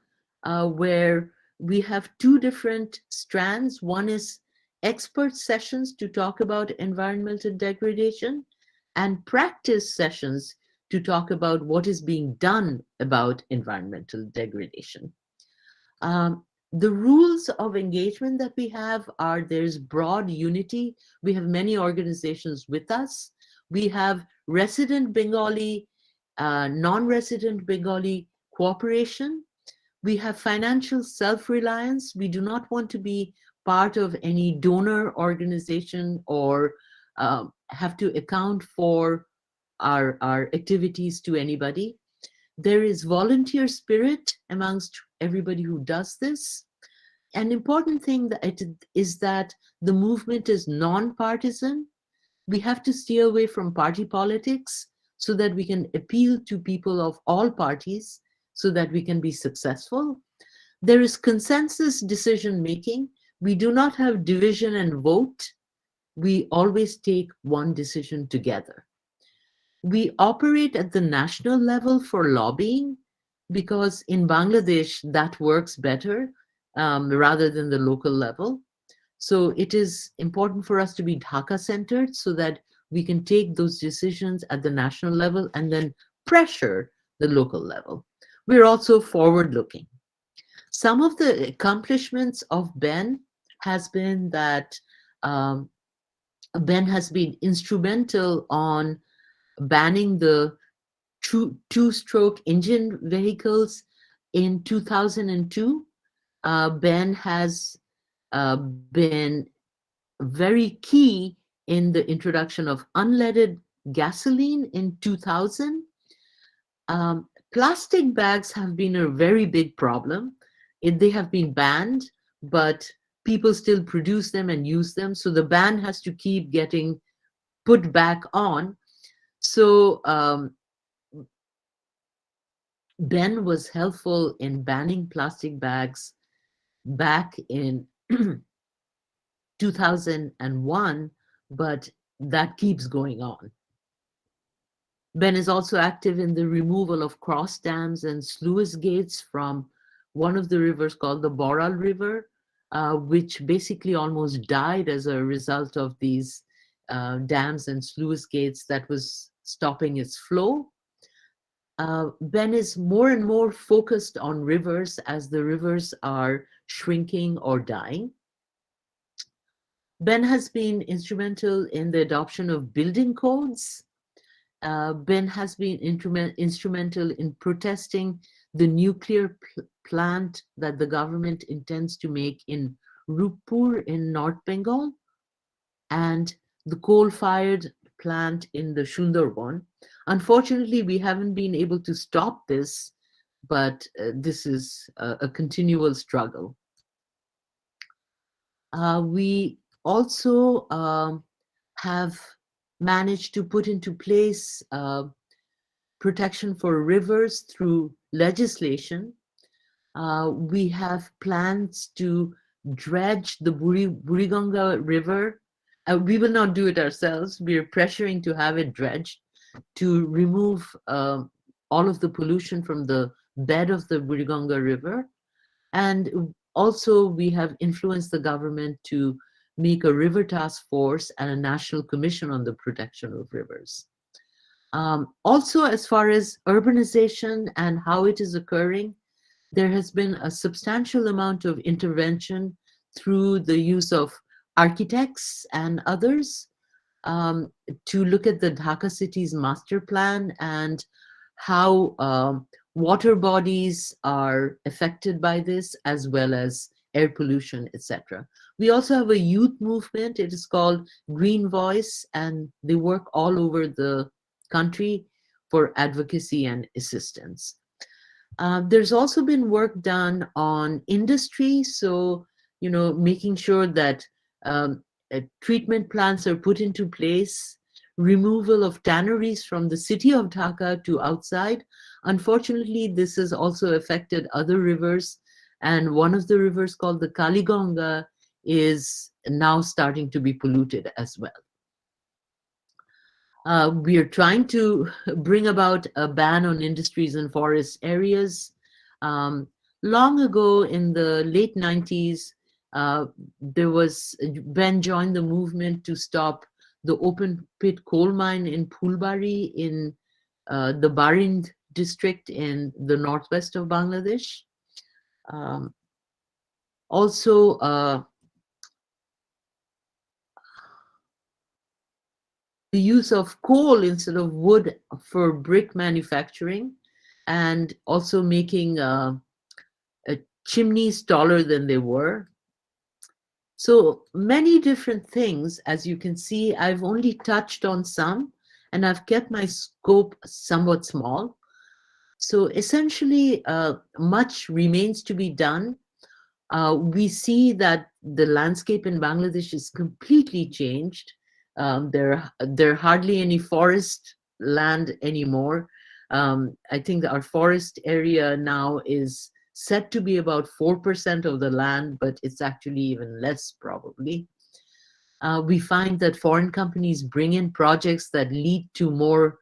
B: where we have two different strands. One is expert sessions to talk about environmental degradation, and practice sessions to talk about what is being done about environmental degradation. The rules of engagement that we have are there's broad unity. We have many organizations with us. We have resident Bengali, non-resident Bengali cooperation. We have financial self-reliance. We do not want to be part of any donor organization or have to account for our activities to anybody. There is volunteer spirit amongst everybody who does this. An important thing is that the movement is non-partisan. We have to stay away from party politics so that we can appeal to people of all parties so that we can be successful. There is consensus decision making. We do not have division and vote. We always take one decision together. We operate at the national level for lobbying because in Bangladesh that works better rather than the local level. So it is important for us to be Dhaka centered so that we can take those decisions at the national level and then pressure the local level. We're also forward looking. Some of the accomplishments of Ben has been that Ben has been instrumental on banning the two-stroke engine vehicles in 2002. Ben has been very key in the introduction of unleaded gasoline in 2000. Plastic bags have been a very big problem. They have been banned, but people still produce them and use them. So the ban has to keep getting put back on. So Ben was helpful in banning plastic bags back in 2001, but that keeps going on. Ben is also active in the removal of cross dams and sluice gates from one of the rivers called the Boral River, which basically almost died as a result of these dams and sluice gates that was stopping its flow. Ben is more and more focused on rivers as the rivers are shrinking or dying. Ben has been instrumental in the adoption of building codes. Ben has been instrumental in protesting the nuclear plant that the government intends to make in Rupur in North Bengal and the coal-fired plant in the Sundarban. Unfortunately, we haven't been able to stop this, but this is a continual struggle. We also have managed to put into place protection for rivers through legislation. We have plans to dredge the Buriganga River. We will not do it ourselves. We are pressuring to have it dredged to remove all of the pollution from the bed of the Buriganga River. And also we have influenced the government to make a river task force and a national commission on the protection of rivers. Also, as far as urbanization and how it is occurring, there has been a substantial amount of intervention through the use of architects and others to look at the Dhaka city's master plan and how water bodies are affected by this, as well as air pollution, etc. We also have a youth movement. It is called Green Voice, and they work all over the country for advocacy and assistance. There's also been work done on industry, so making sure that treatment plants are put into place, removal of tanneries from the city of Dhaka to outside. Unfortunately, this has also affected other rivers, and one of the rivers called the Kaligonga is now starting to be polluted as well. We are trying to bring about a ban on industries in forest areas. Um, Long ago, in the late 90s, Ben joined the movement to stop the open pit coal mine in Phulbari in the Barind district in the northwest of Bangladesh. Um, Also, the use of coal instead of wood for brick manufacturing, and also making chimneys taller than they were. So many different things. As you can see, I've only touched on some, and I've kept my scope somewhat small. So essentially, much remains to be done. We see that the landscape in Bangladesh is completely changed. There are hardly any forest land anymore. I think our forest area now is said to be about 4% of the land, but it's actually even less probably. We find that foreign companies bring in projects that lead to more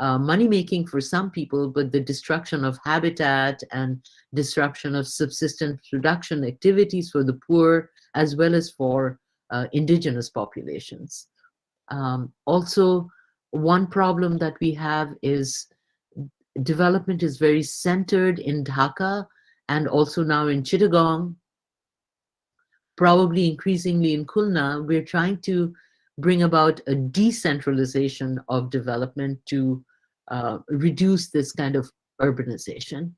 B: money making for some people, but the destruction of habitat and disruption of subsistence production activities for the poor, as well as for indigenous populations. Also, one problem that we have is development is very centered in Dhaka and also now in Chittagong, probably increasingly in Khulna. We're trying to bring about a decentralization of development to reduce this kind of urbanization.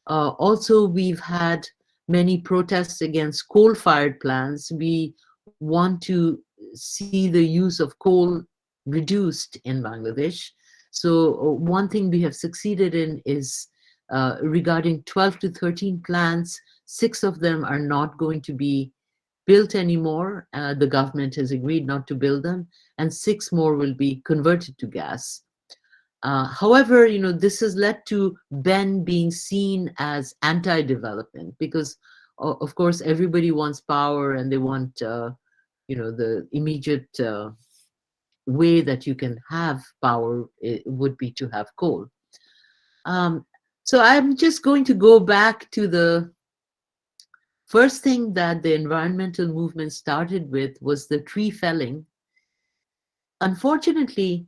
B: Also, we've had many protests against coal-fired plants. We want to see the use of coal reduced in Bangladesh. So one thing we have succeeded in is regarding 12 to 13 plants, 6 of them are not going to be built anymore. The government has agreed not to build them, and 6 more will be converted to gas. However, this has led to Ben being seen as anti-development because, of course, everybody wants power and they want, the immediate way that you can have power would be to have coal. So I'm just going to go back to the first thing that the environmental movement started with was the tree felling. Unfortunately,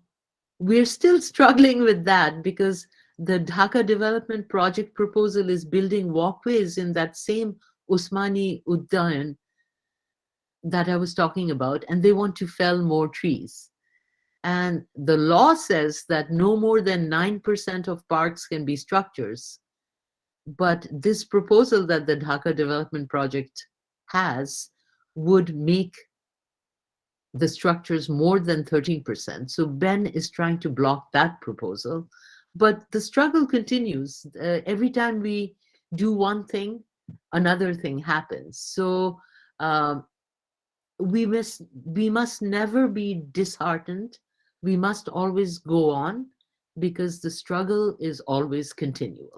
B: we're still struggling with that because the Dhaka Development Project proposal is building walkways in that same Usmani Uddayan that I was talking about, and they want to fell more trees. And the law says that no more than 9% of parks can be structures. But this proposal that the Dhaka Development Project has would make the structures more than 13%. So Ben is trying to block that proposal. But the struggle continues. Every time we do one thing, another thing happens. So we must never be disheartened. We must always go on because the struggle is always continual.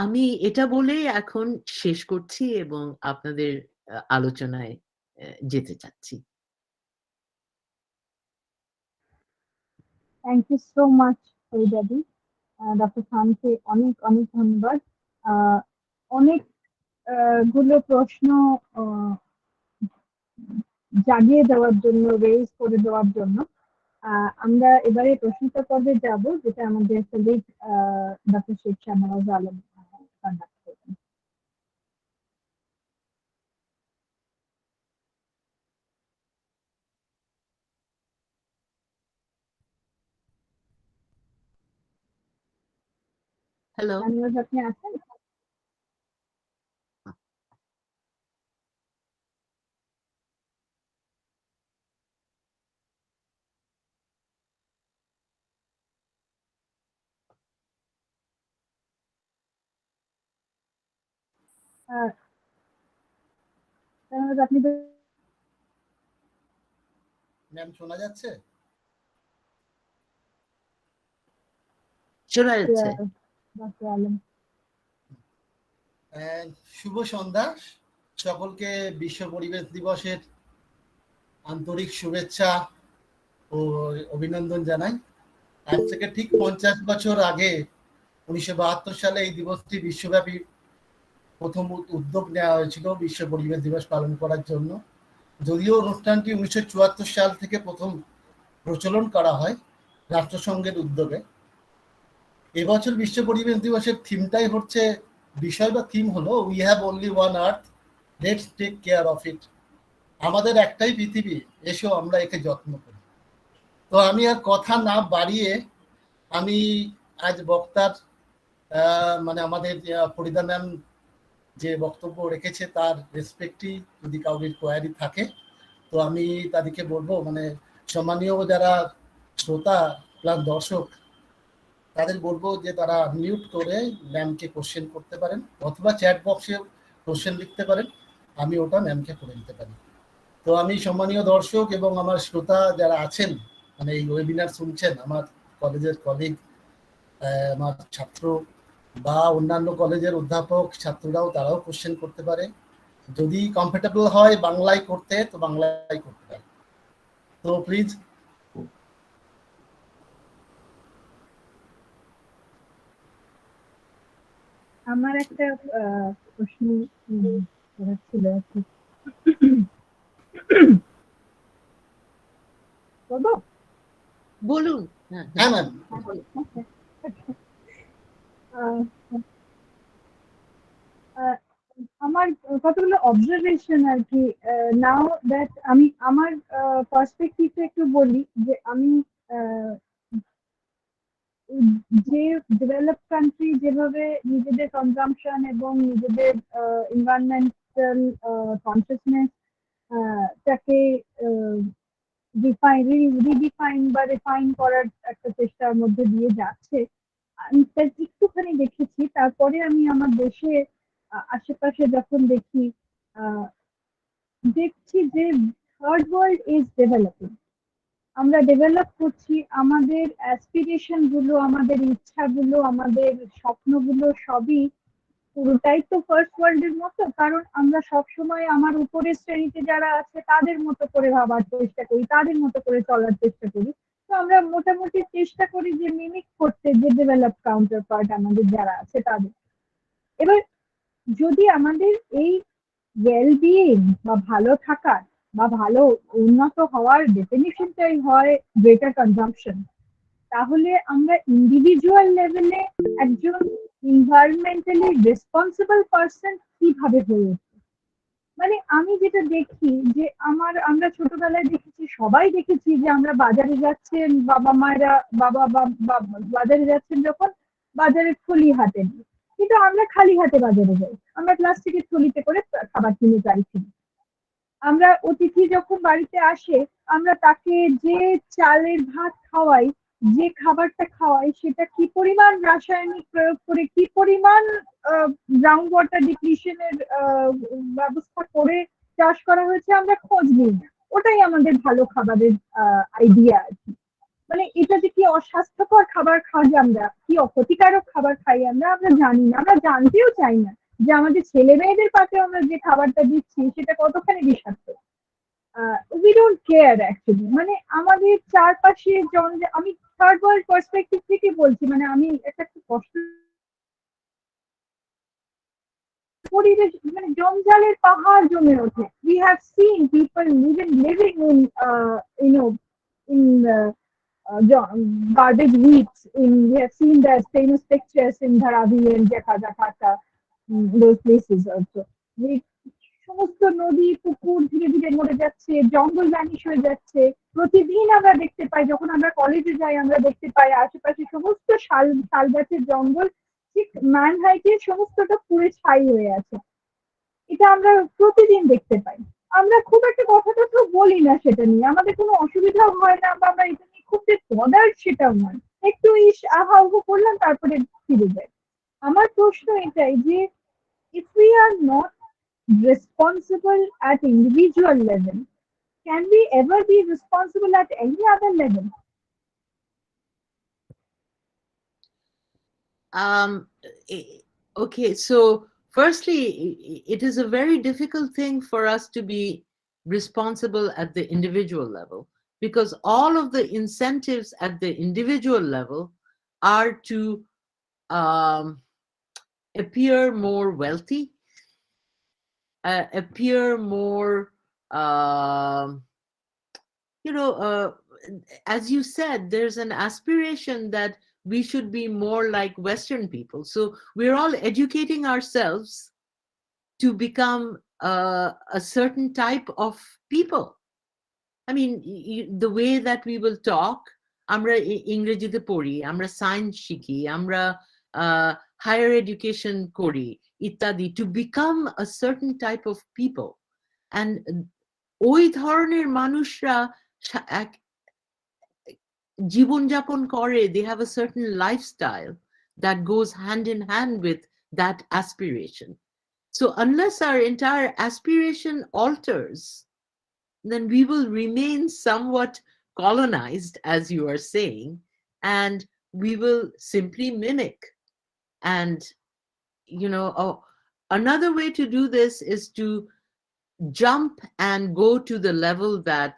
B: আমি এটা বলে এখন শেষ করছি এবং আপনাদের আলোচনায় যেতে চাচ্ছি।
A: থ্যাংক ইউ সো মাচ ফরিদাদি। ডক্টর খানকে অনেক অনেক ধন্যবাদ। অনেক গুলো প্রশ্ন জাগিয়ে দেওয়ার জন্য, রেজ করে দেওয়ার জন্য। আমরা এবারে প্রশ্নোত্তর পর্বে যাব, যেটা আমাদের colleague doctor Sheikh Shahnawaz Alam conduct করবেন।
B: হ্যালো,
A: শাহনওয়াজ, আপনি আছেন? আহ, আপনি
D: ম্যাম শোনা যাচ্ছে?
B: শোনা যাচ্ছে।
A: ডক্টর আলম,
D: শুভ সন্ধ্যা সকলকে। বিশ্ব পরিবেশ দিবসের আন্তরিক শুভেচ্ছা ও অভিনন্দন জানাই। আজ থেকে ঠিক 50 বছর আগে 1972 সালে এই দিবসটি বিশ্বব্যাপী প্রথম উদ্যোগ নেওয়া হয়েছিল বিশ্ব পরিবেশ দিবস পালন করার জন্য। যদিও অনুষ্ঠানটি 1974 সাল থেকে প্রথম প্রচলন করা হয় রাষ্ট্রসংঘের উদ্যোগে। এবছর বিশ্ব পরিবেশ দিবসের থিমটাই হচ্ছে, বিষয় বা থিম হলো we have only one earth, let's take care of it. আমাদের একটাই পৃথিবী, এসো আমরা একে যত্ন করি। তো আমি আর কথা না বাড়িয়ে আমি আজ বক্তার মানে আমাদের ফরিদা ম্যাম যে বক্তব্য রেখেছে তার রেসপেক্টই যদি কাউরির কোয়ারি থাকে তো আমি তাদেরকে বলবো, মানে সম্মানীয় যারা শ্রোতা প্লাস দর্শক তাদের বলবো যে তারা মিউট করে ম্যামকে কোশ্চেন করতে পারেন অথবা চ্যাট বক্সে কোশ্চেন লিখতে পারেন, আমি ওটা ম্যামকে করে দিতে পারি। তো আমি সম্মানীয় দর্শক এবং আমার শ্রোতা যারা আছেন, মানে এই ওয়েবিনার শুনছেন, আমার কলেজের কলিগ, আমার ছাত্র বা অন্যান্য কলেজের অধ্যাপক ছাত্ররাও তারাও কোশ্চেন করতে পারে। যদি কমফোর্টেবল হয় বাংলায় করতে তো বাংলায় করতে পারে। তো প্লিজ।
A: আমার একটা প্রশ্ন ছিল আর কি। বলবো?
B: বলুন। হ্যাঁ
D: হ্যাঁ ম্যাম।
A: আমার কতগুলো অবজারভেশন আর কি। নাও দ্যাট আমি আমার পার্সপেক্টিভে একটু বলি যে আমি যে ডেভেলপ কান্ট্রি যেভাবে নিজেদের কনজাম্পশন এবং নিজেদের এনভায়রনমেন্টাল কনসিয়াসনেস টাকে রিডিফাইন বা রিফাইন করার একটা চেষ্টার মধ্যে দিয়ে যাচ্ছে, আমি একটুখানি দেখেছি। তারপরে আমি আমার দেশে আশেপাশে যখন দেখছি যে থার্ড ওয়ার্ল্ড ইজ ডেভেলপিং, আমরা ডেভেলপ করছি, আমাদের অ্যাসপিরেশন গুলো, আমাদের ইচ্ছাগুলো, আমাদের স্বপ্নগুলো সবই পুরোটাই তো ফার্স্ট ওয়ার্ল্ডের মতো। কারণ আমরা সবসময় আমার উপরের শ্রেণীতে যারা আছে তাদের মতো করে ভাবার চেষ্টা করি, তাদের মতো করে চলার চেষ্টা করি। তো আমরা মোটামুটি চেষ্টা করি যে মিমিক করতে, যে ডেভেলপ কাউন্টার পার্ট আমাদের যারা আছে তাদের। এবার যদি আমাদের এই ওয়েল বিইং বা ভালো থাকার বা ভালো উন্নত হওয়ার ডেফিনিশনটাই হয় গ্রেটার কনজাম্পশন, তাহলে আমরা ইন্ডিভিজুয়াল লেভেলে একজন এনভায়রনমেন্টালি রেসপন্সিবল পারসন কিভাবে হয়ে উঠবে। মানে আমি যেটা দেখি যে আমরা ছোটবেলায় দেখেছি, সবাই দেখেছি যে আমরা বাজারে যাচ্ছেন, বাবা মায়েরা বাজারে যাচ্ছেন যখন বাজারের থলি হাতে নিয়ে, কিন্তু আমরা খালি হাতে বাজারে যাই, আমরা প্লাস্টিকের থলিতে করে খাবার কিনে চাইছি। আমরা অতিথি যখন বাড়িতে আসে, আমরা তাকে যে চালের ভাত খাওয়াই, যে খাবারটা খাওয়াই, সেটা কি পরিমাণ রাসায়নিক প্রয়োগ করে, কি পরিমাণ গ্রাউন্ড ওয়াটার ডিপ্লিশনের ব্যবস্থা করে চাষ করা হয়েছে আমরা খোঁজ নিই না। ওটাই আমাদের ভালো খাবারের আইডিয়া আর কি। মানে এটা যে কি অস্বাস্থ্যকর খাবার খাই আমরা, কি অক্ষতিকারক খাবার খাই আমরা, আমরা জানি না, আমরা জানতেও চাই না যে আমাদের ছেলে মেয়েদের পাতে আমরা যে খাবারটা দিচ্ছি সেটা কতখানি বিষাক্ত। We don't care actually. মানে আমাদের চারপাশে আমি থার্ড ওয়ার্ল্ড পার্সপেক্টিভ থেকে বলছি, মানে আমি একটা খুব কষ্ট পরিবেশ, মানে জঞ্জালের পাহাড় জমে ওঠে। We have seen people living in you know in garbage heaps. We have seen the famous pictures in Dharavi and Jakarta, those places also. সমস্ত নদী পুকুর ধীরে ধীরে মরে যাচ্ছে, জঙ্গল ভ্যানিশ হয়ে যাচ্ছে। প্রতিদিন আমরা দেখতে পাই, যখন আমরা কলেজে যাই আমরা দেখতে পাই আশেপাশে সমস্ত শাল গাছের জঙ্গল ঠিক ম্যান হাইটের সমস্তটা পুড়ে ছাই হয়ে আছে। এটা আমরা প্রতিদিন দেখতে পাই। আমরা খুব একটা কথা তো বলি না সেটা নিয়ে, আমাদের কোনো অসুবিধাও হয় না, বা আমরা এটা নিয়ে খুব যে বদার সেটাও নয়, একটু আহা উহু করলাম তারপরে ফিরে যাই। আমার প্রশ্ন এটাই যে If we are not responsible at individual level, can we ever be responsible at any other level?
B: Um, i- okay, so firstly, it is a very difficult thing for us to be responsible at the individual level because all of the incentives at the individual level are to um, appear more wealthy, appear more, um, you know, as you said, there's an aspiration that we should be more like Western people. So we're all educating ourselves to become a certain type of people. I mean, the way that we will talk, আমরা ইংরেজিতে পড়ি, আমরা science শিখি, আমরা higher education করি, ইত্যাদি, to become a certain type of people. And ওই ধরনের মানুষরা জীবনযাপন করে, they have a certain lifestyle that goes hand in hand with that aspiration. So unless our entire aspiration alters, then we will remain somewhat colonized, as you are saying, and we will simply mimic. And, another way to do this is to jump and go to the level that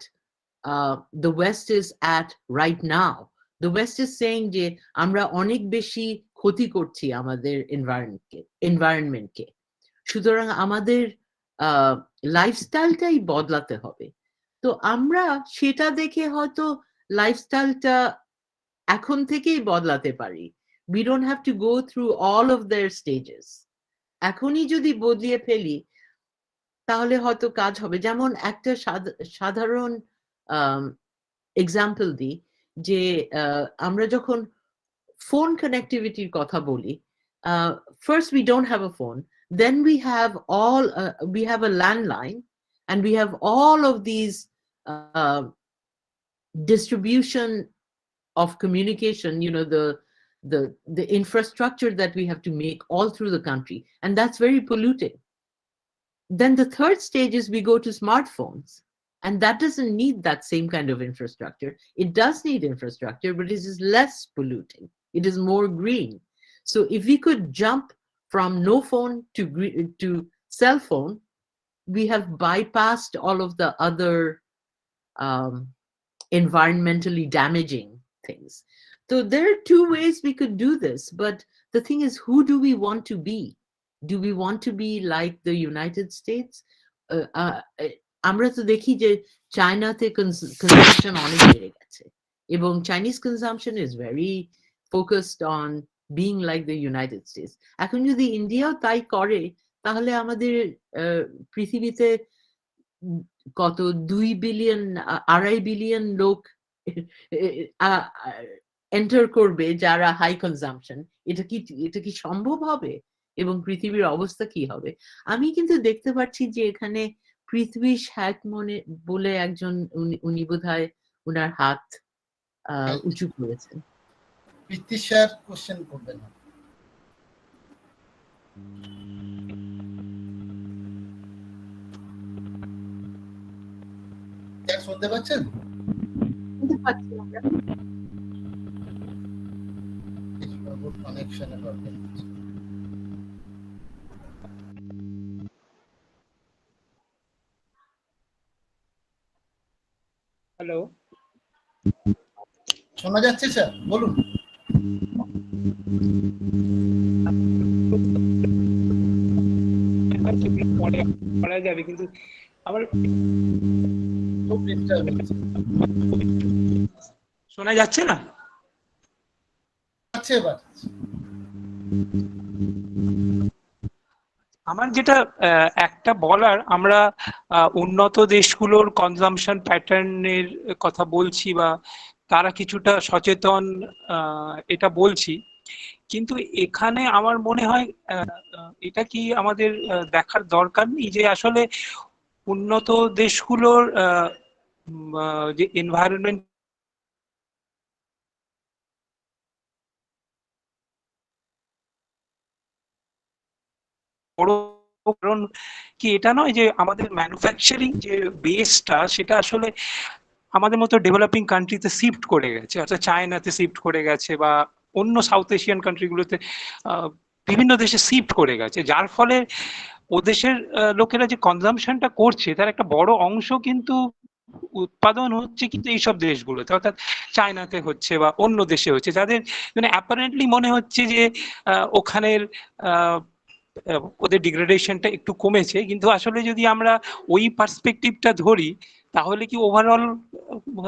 B: the West is at right now. The West is saying যে আমরা অনেক বেশি ক্ষতি করছি আমাদের environment-কে, সুতরাং আমাদের লাইফস্টাইলটাই বদলাতে হবে। তো আমরা সেটা দেখে হয়তো লাইফস্টাইলটা এখন থেকেই বদলাতে পারি। We don't have to go through all of their stages. এখনই যদি বদলিয়ে ফেলি তাহলে হয়তো কাজ হবে। যেমন একটা সাধারণ এক্সাম্পল দিই যে আমরা যখন ফোন কানেক্টিভিটির কথা বলি, first we don't have a phone, then we have a landline, and we have all of these distribution of communication, the infrastructure that we have to make all through the country, and that's very polluting. Then the third stage is we go to smartphones, and that doesn't need that same kind of infrastructure. It does need infrastructure, but it is less polluting. It is more green. So if we could jump from no phone to cell phone, we have bypassed all of the other environmentally damaging things. So there are two ways we could do this, but the thing is, who do we want to be? Do we want to be like the United States? আমরা তো দেখি যে চায়নাতে consumption অনেক বেড়ে গেছে, এবং Chinese consumption is very focused on being like the United States. এখন যদি ইন্ডিয়াও তাই করে, তাহলে আমাদের পৃথিবীতে কত 2 বিলিয়ন 2.5 বিলিয়ন লোক এন্টার করবে যারা হাই কনজাম্পশন। এটা কি সম্ভব হবে? এবং পৃথিবীর অবস্থা কি হবে? আমি কিন্তু দেখতে পাচ্ছি যে এখানে পৃথ্বী শ্যাক বলে একজন, উনি বোধহয় ওনার হাত উঁচু করেছেন।
D: পৃথ্বী স্যার কোশ্চেন করবেন। শুনতে পাচ্ছেন?
B: শুনতে পাচ্ছি আমরা।
D: কানেকশনের প্রবলেম।
E: হ্যালো,
D: শোনা যাচ্ছে স্যার? বলুন।
E: করা যাবে, কিন্তু আমার শোনা যাচ্ছে না। আমার যেটা একটা বলার, আমরা উন্নত দেশগুলোর কনজাম্পশন প্যাটার্নের কথা বলছি বা তারা কিছুটা সচেতন, এটা বলছি, কিন্তু এখানে আমার মনে হয় এটা কি আমাদের দেখার দরকার নেই যে আসলে উন্নত দেশগুলোর যে এনভায়রনমেন্ট বড় কারণ কি এটা নয় যে আমাদের ম্যানুফ্যাকচারিং যে বেসটা সেটা আসলে আমাদের মতো ডেভেলপিং কান্ট্রিতে শিফট করে গেছে, অর্থাৎ চায়নাতে শিফট করে গেছে বা অন্য সাউথ এশিয়ান কান্ট্রিগুলোতে বিভিন্ন দেশে শিফট করে গেছে, যার ফলে ও দেশের লোকেরা যে কনজামশনটা করছে তার একটা বড় অংশ কিন্তু উৎপাদন হচ্ছে কিন্তু এইসব দেশগুলোতে, অর্থাৎ চায়নাতে হচ্ছে বা অন্য দেশে হচ্ছে, যাদের মানে অ্যাপারেন্টলি মনে হচ্ছে যে ওখানের ওদের ডিগ্রেডেশনটা একটু কমেছে, কিন্তু আসলে যদি আমরা ওই পার্সপেক্টিভটা ধরি তাহলে কি ওভারঅল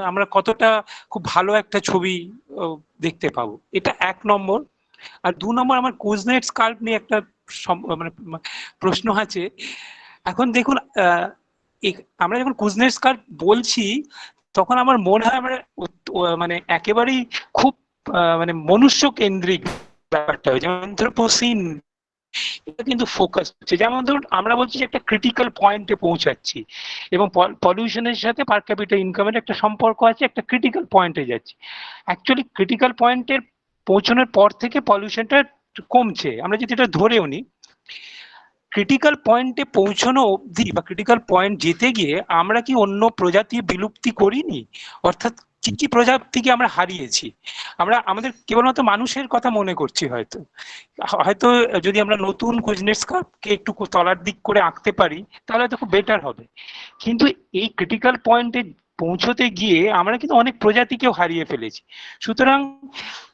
E: আমরা কতটা খুব ভালো একটা ছবি দেখতে পাবো। এটা এক নম্বর। আর দু নম্বর, আমার কুজনেটস কার্ভ নিয়ে একটা মানে প্রশ্ন আছে। এখন দেখুন আমরা যখন কুজনেটস কার্ভ বলছি তখন আমার মনে হয় আমরা মানে একেবারেই খুব মানে মনুষ্য কেন্দ্রিক ব্যাপারটা, যেমন অ্যানথ্রোপোসিন এটা কিন্তু ফোকাস হচ্ছে। যেমন ধরুন আমরা বলছি যে একটা ক্রিটিক্যাল পয়েন্টে পৌঁছাচ্ছি এবং পলিউশনের সাথে পার ক্যাপিটা ইনকামের একটা সম্পর্ক আছে, একটা ক্রিটিক্যাল পয়েন্টে যাচ্ছি। অ্যাকচুয়ালি ক্রিটিক্যাল পয়েন্টের পৌঁছানোর পর থেকে পলিউশনটা কমছে, আমরা যদি এটা ধরেও নিই। ক্রিটিক্যাল পয়েন্টে পৌঁছানো অবধি বা ক্রিটিক্যাল পয়েন্ট যেতে গিয়ে আমরা কি অন্য প্রজাতি বিলুপ্তি করিনি? অর্থাৎ কি কি প্রজাতিকে আমরা হারিয়েছি? আমরা আমাদের কেবলমাত্র মানুষের কথা মনে করছি হয়তো। হয়তো যদি আমরা নতুন কুজনেটস কার্ভকে একটু তলার দিক করে আঁকতে পারি তাহলে হয়তো খুব বেটার হবে। কিন্তু এই ক্রিটিক্যাল পয়েন্টে পৌঁছতে গিয়ে আমরা কিন্তু অনেক প্রজাতিকেও হারিয়ে ফেলেছি। সুতরাং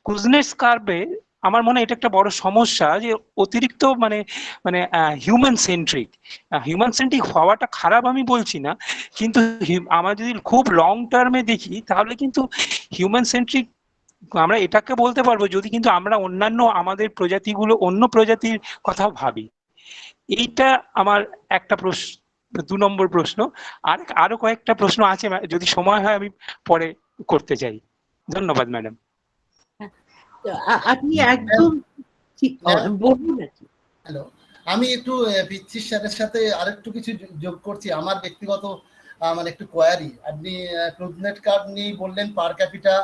E: কুজনেটস কার্ভে আমার মনে হয় এটা একটা বড় সমস্যা যে অতিরিক্ত মানে মানে হিউম্যান সেন্ট্রিক হওয়াটা খারাপ আমি বলছি না, কিন্তু আমরা যদি খুব লং টার্মে দেখি তাহলে কিন্তু হিউম্যান সেন্ট্রিক আমরা এটাকে বলতে পারবো যদি কিন্তু আমরা অন্যান্য আমাদের প্রজাতিগুলো অন্য প্রজাতির কথাও ভাবি। এইটা আমার একটা প্রশ্ন, 2 নম্বর প্রশ্ন। আর আরো কয়েকটা প্রশ্ন আছে, যদি সময় হয় আমি পরে করতে চাই। ধন্যবাদ ম্যাডাম।
B: আপনি একদম ঠিক বলুন নাকি?
D: হ্যালো, আমি একটু পিচ্ছির স্যারের সাথে আরেকটু কিছু যোগ করছি, আমার ব্যক্তিগত মানে একটু কোয়ারি। আপনি কুজনেট কার্ভ নিয়ে বললেন পার ক্যাপিটা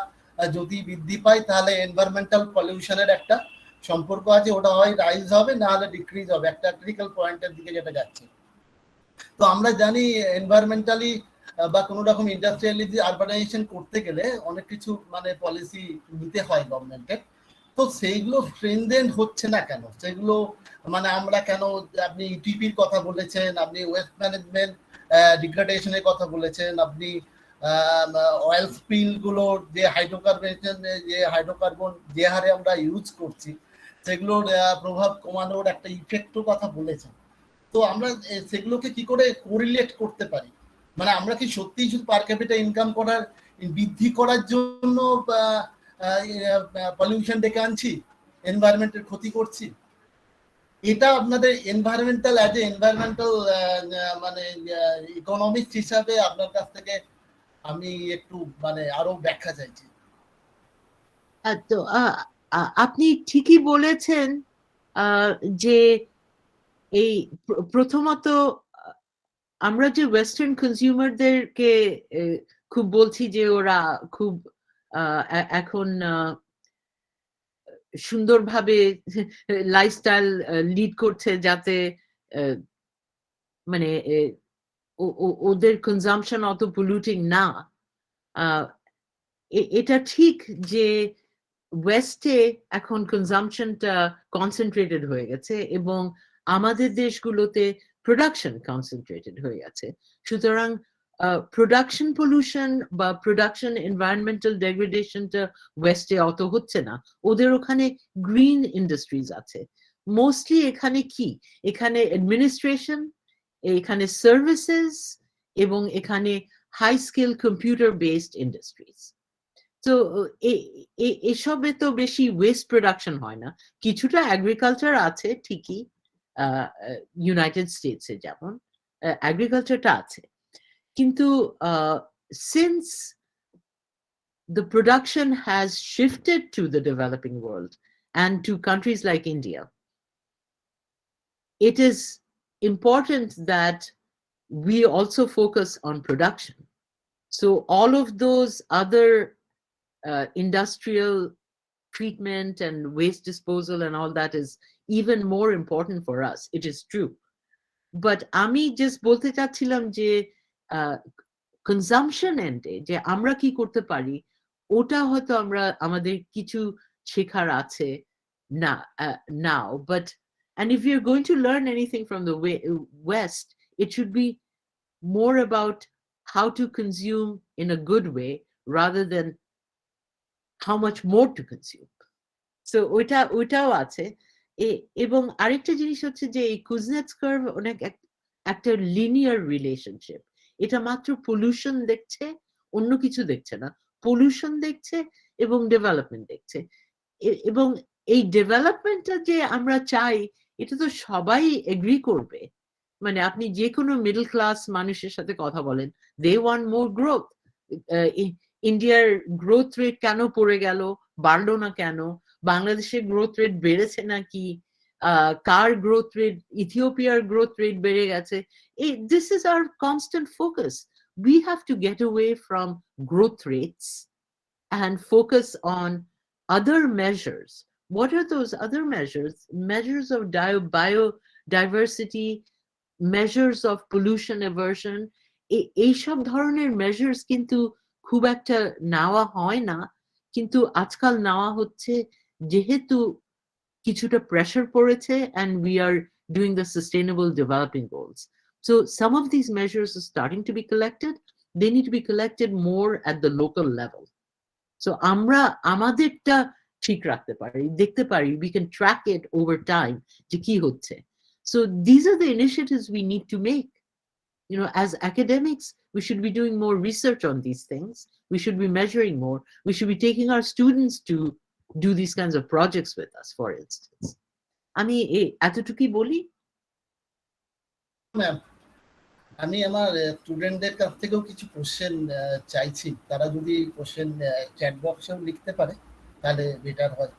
D: যদি বৃদ্ধি পায় তাহলে এনভায়রনমেন্টাল পলিউশনের একটা সম্পর্ক আছে, ওটা হয় রাইজ হবে না হলে ডিক্রিজ হবে, একটা ক্রিটিক্যাল পয়েন্টের দিকে যেটা যাচ্ছে। তো আমরা জানি এনভায়রনমেন্টালি বা কোনো রকম ইন্ডাস্ট্রিয়ালি আরবানাইজেশন করতে গেলে অনেক কিছু মানে পলিসি নিতে হয় গভর্নমেন্টের। তো সেইগুলো স্ট্রেনথেন হচ্ছে না কেন? সেগুলো মানে আমরা কেন, আপনি ইউটিপির কথা বলেছেন, আপনি ওয়েস্ট ম্যানেজমেন্ট ডিগ্রেডেশনের কথা বলেছেন, আপনি অয়েল স্পিল গুলোর যে হাইড্রোকার্বন যে হারে আমরা ইউজ করছি সেগুলোর প্রভাব কমানোর একটা ইফেক্টও কথা বলেছেন। তো আমরা সেগুলোকে কি করে কোরিলেট করতে পারি? মানে আমরা কি সত্যিই শুধু পার ক্যাপিটা ইনকাম করার বৃদ্ধি করার জন্য পলিউশন ডেকে আনছি, এনভায়রনমেন্টের ক্ষতি করছি? এটা আপনাদের এনভায়রনমেন্টাল মানে ইকোনমিক্স হিসাবে আপনার কাছ থেকে আমি একটু মানে আরো ব্যাখ্যা চাইছি।
B: তো আপনি ঠিকই বলেছেন যে এই প্রথমত আমরা যে ওয়েস্টার্ন কনজিউমারদেরকে খুব বলছি যে ওরা খুব এখন সুন্দরভাবে লাইফস্টাইল লিড করছে যাতে মানে ওদের কনজাম্পশন অত পলিউটিং না। এটা ঠিক যে ওয়েস্টে এখন কনজাম্পশনটা কনসেন্ট্রেটেড হয়ে গেছে এবং আমাদের দেশগুলোতে প্রোডাকশন কনসেন্ট্রেটেড হয়ে গেছে। সুতরাং প্রোডাকশন পলিউশন বা প্রোডাকশন এনভায়রনমেন্টাল ডেগ্রেডেশনটা ওয়েস্টে অত হচ্ছে না, ওদের ওখানে গ্রিন ইন্ডাস্ট্রিজ আছে। মোস্টলি এখানে কি, এখানে অ্যাডমিনিস্ট্রেশন, এখানে সার্ভিসেস এবং এখানে high skill computer based industries. তো এসবে তো বেশি ওয়েস্ট প্রোডাকশন হয় না, কিছুটা এগ্রিকালচার আছে ঠিকই, ইউনাইটেড স্টেটসে যেমন এগ্রিকালচারটা আছে, কিন্তু since the production has shifted to the developing world and to countries like India, it is important that we also focus on production. So all of those other industrial treatment and waste disposal and all that is even more important for us. It is true. But আমি just বলতে চাচ্ছিলাম যে consumption এন্ডে যে আমরা কি করতে পারি ওটা হয়তো আমরা আমাদের কিছু শেখার আছে না now. But and if you're going to learn anything from the West, it should be more about how to consume in a good way rather than how much more to consume. So ওইটাও আছে এবং আরেকটা জিনিস হচ্ছে যে এই কুজনেটস curve অনেক একটা লিনিয়ার রিলেশনশিপ। এটা মাত্র পলিউশন দেখছে, অন্য কিছু দেখছে না। পলিউশন দেখছে এবং ডেভেলপমেন্ট দেখছে। এবং এই ডেভেলপমেন্টটা যে আমরা চাই এটা তো সবাই এগ্রি করবে। মানে আপনি যে কোনো মিডল ক্লাস মানুষের সাথে কথা বলেন, দে ওয়ান্ট মোর গ্রোথ। ইন্ডিয়ার গ্রোথ রেট কেন পড়ে গেল, বাড়লো না কেন, বাংলাদেশের গ্রোথ রেট বেড়েছে নাকি, কার গ্রোথ রেট, ইথিওপিয়ার গ্রোথ রেট বেড়ে গেছে। This is our constant focus. We have to get away from growth rates and focus on other measures. What are those other measures? Measures of biodiversity, measures of pollution aversion. এইসব ধরনের measures কিন্তু খুব একটা নেওয়া হয় না, কিন্তু আজকাল নেওয়া হচ্ছে যেহেতু কিছুটা প্রেশার পড়েছে and we are doing the sustainable developing goals. So some of these measures are starting to be collected. They need to be collected more at the local level. So আমরা আমাদেরটা ঠিক রাখতে পারি, দেখতে পারি, we can track it over time যে কি হচ্ছে. So these are the initiatives we need to make. You know, as academics, we should be doing more research on these things. We should be measuring more. We should be taking our students to do these kinds of projects with us, for instance. আমি এতটুকুই বলি।
D: Ma'am, আমি আমার স্টুডেন্টদের কাছ থেকেও কিছু question চাইছি, তারা যদি কোশ্চেন চ্যাট বক্সেও লিখতে পারে তাহলে বেটার হয়।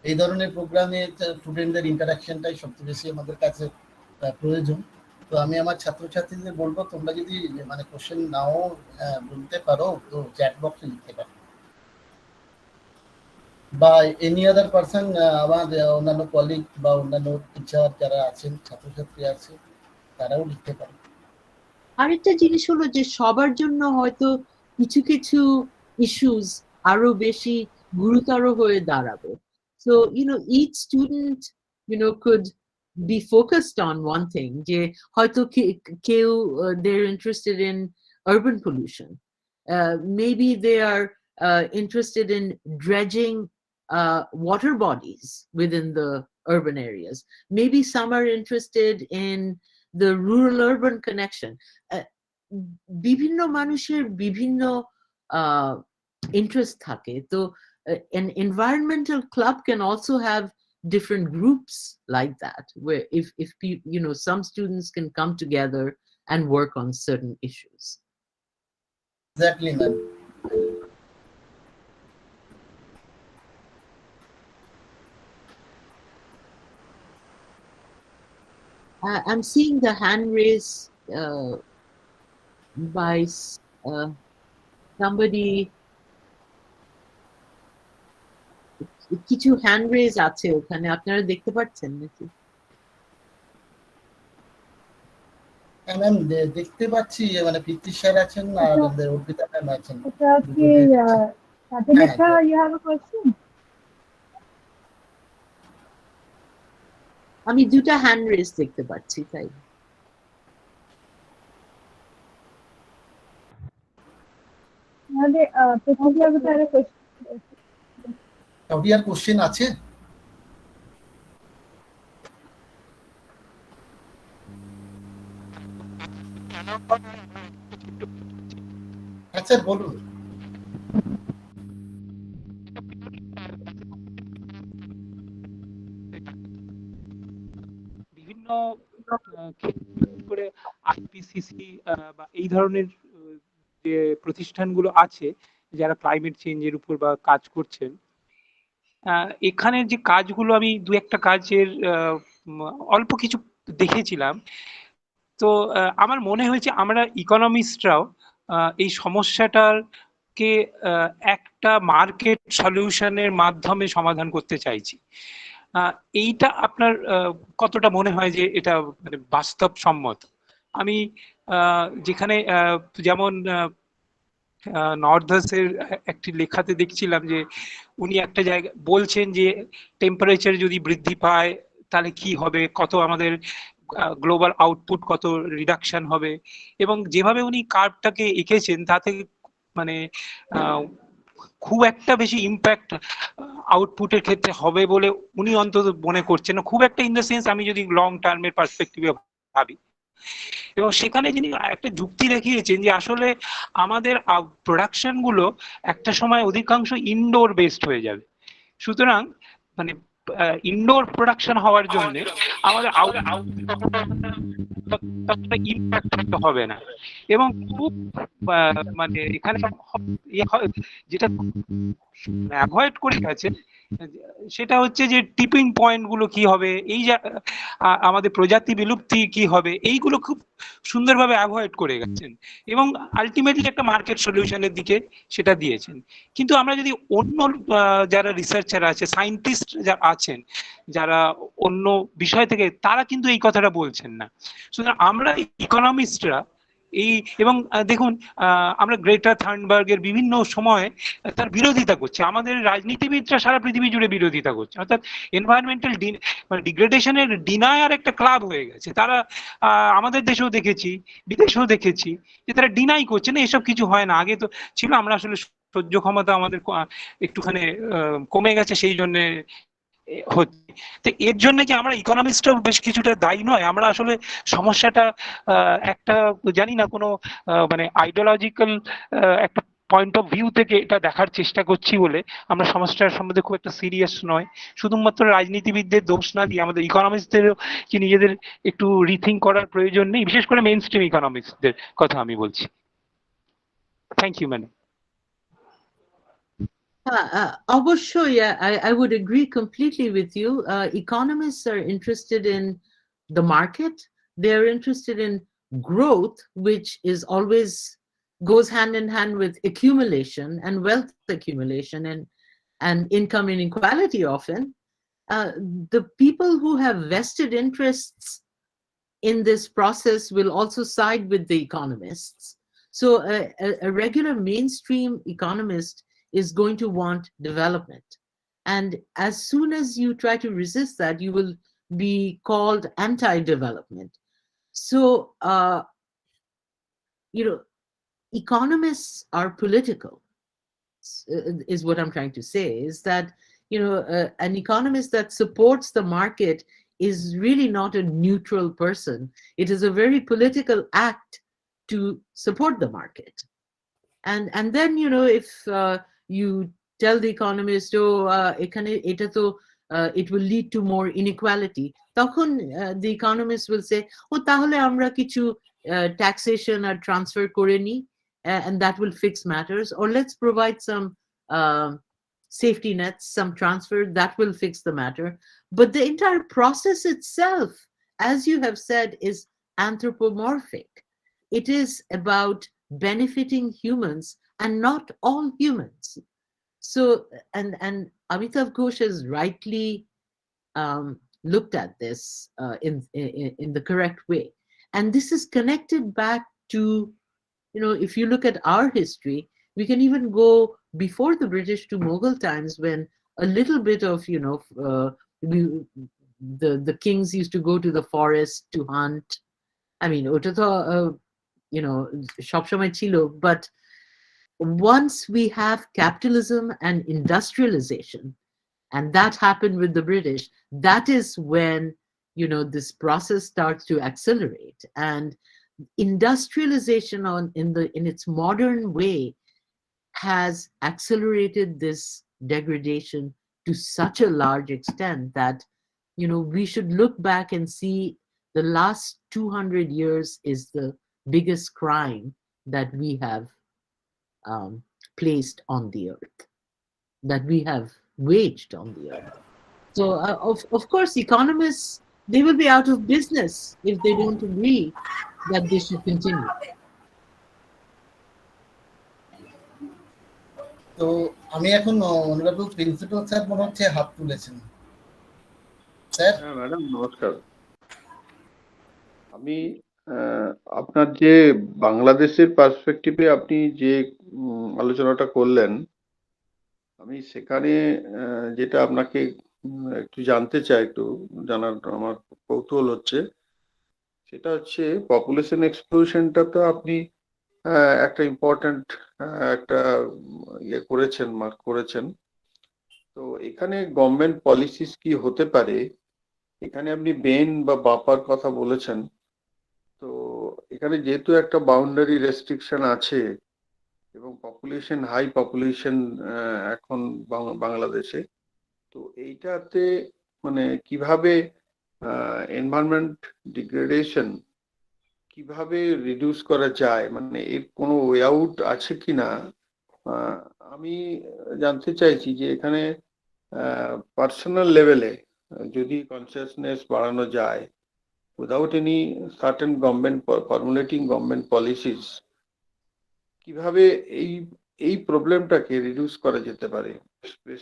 D: এই ধরনের প্রোগ্রামে স্টুডেন্টদের ইন্টারাকশনটাই সবচেয়ে বেশি আমাদের কাছে প্রয়োজন। তো আমি আমার ছাত্রছাত্রীদের বলবো, তোমরা যদি মানে কোশ্চেন নাও বলতে পারো তো চ্যাট বক্সে লিখতে পারো, বা এনি আদার পারসন, আমার অন্যান্য কলিগ বা অন্যান্য টিচার যারা আছেন, ছাত্রছাত্রী আছে, তারাও লিখতে পারে।
B: আরেকটা জিনিস হলো যে সবার জন্য হয়তো কিছু কিছু ইস্যুস আরো বেশি গুরুতর হয়ে দাঁড়াবে। So you know, each student could be focused on one thing. যে হয়তো কেউ they're interested in urban pollution. Maybe they are interested in dredging water bodies within the urban areas. Maybe some are interested in the rural urban connection. বিভিন্ন মানুষের বিভিন্ন interest থাকে। তো an environmental club can also have different groups like that, where if some students can come together and work on certain issues.
D: Exactly, ma'am.
B: I'm seeing the hand raise by somebody. কিছু hand raise আছে ওখানে, আপনারা দেখতে পাচ্ছেন নাকি?
D: Ma'am দেখতে পাচ্ছি, মানে পিতৃ স্যার আছেন আর অর্পিতা ম্যাম আছেন।
A: এটা কি সাথে দেখা you have a question?
B: আমি দুটো হ্যান্ড রেজ দেখতে পাচ্ছি, তাই
A: আমাদের প্রথমে একটা কোশ্চেন,
D: কাউরিয়ার কোশ্চেন আছে? আচ্ছা বলুন।
E: বিভিন্ন করে আইপিসিসি বা এই ধরনের যে প্রতিষ্ঠানগুলো আছে যারা ক্লাইমেট চেঞ্জের উপর বা কাজ করছেন, এখানে যে কাজগুলো আমি দু একটা কাজের অল্প কিছু দেখেছিলাম। তো আমার মনে হয়েছে আমরা ইকোনমিস্টরাও এই সমস্যাটার কে একটা মার্কেট সলিউশনের মাধ্যমে সমাধান করতে চাইছি। এইটা আপনার কতটা মনে হয় যে এটা মানে বাস্তবসম্মত? আমি যেখানে যেমন নর্দাসের একটি লেখাতে দেখছিলাম যে উনি একটা জায়গা বলছেন যে টেম্পারেচার যদি বৃদ্ধি পায় তাহলে কি হবে, কত আমাদের গ্লোবাল আউটপুট কত রিডাকশন হবে, এবং যেভাবে উনি কার্ভটাকে এঁকেছেন তাতে মানে খুব একটা বেশি ইম্প্যাক্ট আউটপুটের ক্ষেত্রে হবে বলে উনি অন্তত মনে করছেন না, খুব একটা ইন দ্য সেন্স আমি যদি লং টার্মের পার্সপেক্টিভে ভাবি। এবং সেখানে যিনি একটা যুক্তি দেখিয়েছেন যে আসলে আমাদের প্রোডাকশন গুলো একটা সময় অধিকাংশ ইনডোর বেসড হয়ে যাবে, সুতরাং মানে ইনডোর প্রোডাকশন হওয়ার জন্য আমাদের ইম্প্যাক্ট হবে না। এবং খুব মানে এখানে যেটা অ্যাভয়েড করে গেছে সেটা হচ্ছে যে টিপিং পয়েন্ট গুলো কি হবে, এই যে আমাদের প্রজাতি বিলুপ্তি কি হবে, এইগুলো খুব সুন্দরভাবে অ্যাভয়েড করে গেছেন এবং আলটিমেটলি একটা মার্কেট সলিউশনের দিকে সেটা দিয়েছেন। কিন্তু আমরা যদি অন্য যারা রিসার্চার আছে, সায়েন্টিস্ট যারা আছেন, যারা অন্য বিষয় থেকে, তারা কিন্তু এই কথাটা বলছেন না। সুতরাং আমরা ইকোনমিস্টরা এই, এবং দেখুন আমরা গ্রেটা থার্নবার্গের বিভিন্ন সময় তার বিরোধিতা করছি, আমাদের রাজনীতিবিদরা সারা পৃথিবী জুড়ে বিরোধিতা করছে, অর্থাৎ এনভায়রনমেন্টাল ডিগ্রেডেশনের ডিনায়ার একটা ক্লাব হয়ে গেছে। তারা আমাদের দেশেও দেখেছি, বিদেশেও দেখেছি যে তারা ডিনাই করছে না এসব কিছু হয় না, আগে তো ছিল, আমরা আসলে সহ্য ক্ষমতা আমাদের একটুখানি কমে গেছে সেই জন্য হচ্ছে। তো এর জন্য কি আমরা ইকোনমিস্টও বেশ কিছুটা দায়ী নয়? আমরা আসলে সমস্যাটা একটা জানি না কোনো মানে আইডিওলজিক্যাল একটা পয়েন্ট অফ ভিউ থেকে এটা দেখার চেষ্টা করছি বলে আমরা সমস্যার সম্বন্ধে খুব একটা সিরিয়াস নয়। শুধুমাত্র রাজনীতিবিদদের দোষ না দিয়ে আমাদের ইকোনমিস্টদেরও কি নিজেদের একটু রিথিঙ্ক করার প্রয়োজন নেই, বিশেষ করে মেইন স্ট্রিম ইকোনমিস্টদের কথা আমি বলছি। Thank you madam.
B: Obviously, I would agree completely with you. Economists are interested in the market. They're interested in growth, which is always goes hand in hand with accumulation and wealth accumulation and income inequality often. The people who have vested interests in this process will also side with the economists. So a regular mainstream economist is going to want development. And as soon as you try to resist that, you will be called anti-development. So, economists are political, is what I'm trying to say, is that, an economist that supports the market is really not a neutral person. It is a very political act to support the market. And then, if you tell the economist, it will lead to more inequality, তখন the economist will say, তাহলে আমরা কিছু taxation or transfer করে নি, and that will fix matters, or let's provide some safety nets, some transfer that will fix the matter. But the entire process itself, as you have said, is anthropomorphic. It is about benefiting humans and not all humans. So, and Amitav Ghosh has rightly looked at this in the correct way. And this is connected back to, if you look at our history, we can even go before the British to Mughal times, when a little bit of, the kings used to go to the forest to hunt. I mean, ওটা তো সবসময় ছিল, but once we have capitalism and industrialization, and that happened with the British, that is when, this process starts to accelerate. And industrialization in its modern way has accelerated this degradation to such a large extent that, we should look back and see the last 200 years is the biggest crime that we have placed on the earth, that we have waged on the earth. So of course, economists, they will be out of business if they don't agree that this should continue.
D: তো আমি এখন honourable principal sir মনে হচ্ছে হাত তুলেছেন sir.
C: হ্যাঁ madam, নমস্কার। আমি আপনার যে বাংলাদেশের পার্সপেক্টিভে আপনি যে আলোচনাটা করলেন, আমি সেখানে যেটা আপনাকে একটু জানতে চাই, একটু জানার আমার কৌতূহল হচ্ছে, সেটা হচ্ছে পপুলেশন এক্সপ্লোশনটা তো আপনি একটা ইম্পর্ট্যান্ট একটা ইয়ে করেছেন, মার্ক করেছেন। তো এখানে গভর্নমেন্ট পলিসিস কি হতে পারে? এখানে আপনি বেন বা বাপার কথা বলেছেন। তো এখানে যেহেতু একটা বাউন্ডারি রেস্ট্রিকশন আছে এবং পপুলেশন হাই পপুলেশন এখন বাংলাদেশে, তো এইটাতে মানে কিভাবে এনভায়রনমেন্ট ডিগ্রেডেশন কিভাবে রিডিউস করা যায়, মানে এর কোনো ওয়ে আউট আছে কিনা? আমি জানতে চাইছি যে এখানে পার্সোনাল লেভেলে যদি কনসিয়াসনেস বাড়ানো যায় without any certain government formulating government policies, কিভাবে এই এই প্রবলেমটাকে রিডিউস করা যেতে পারে,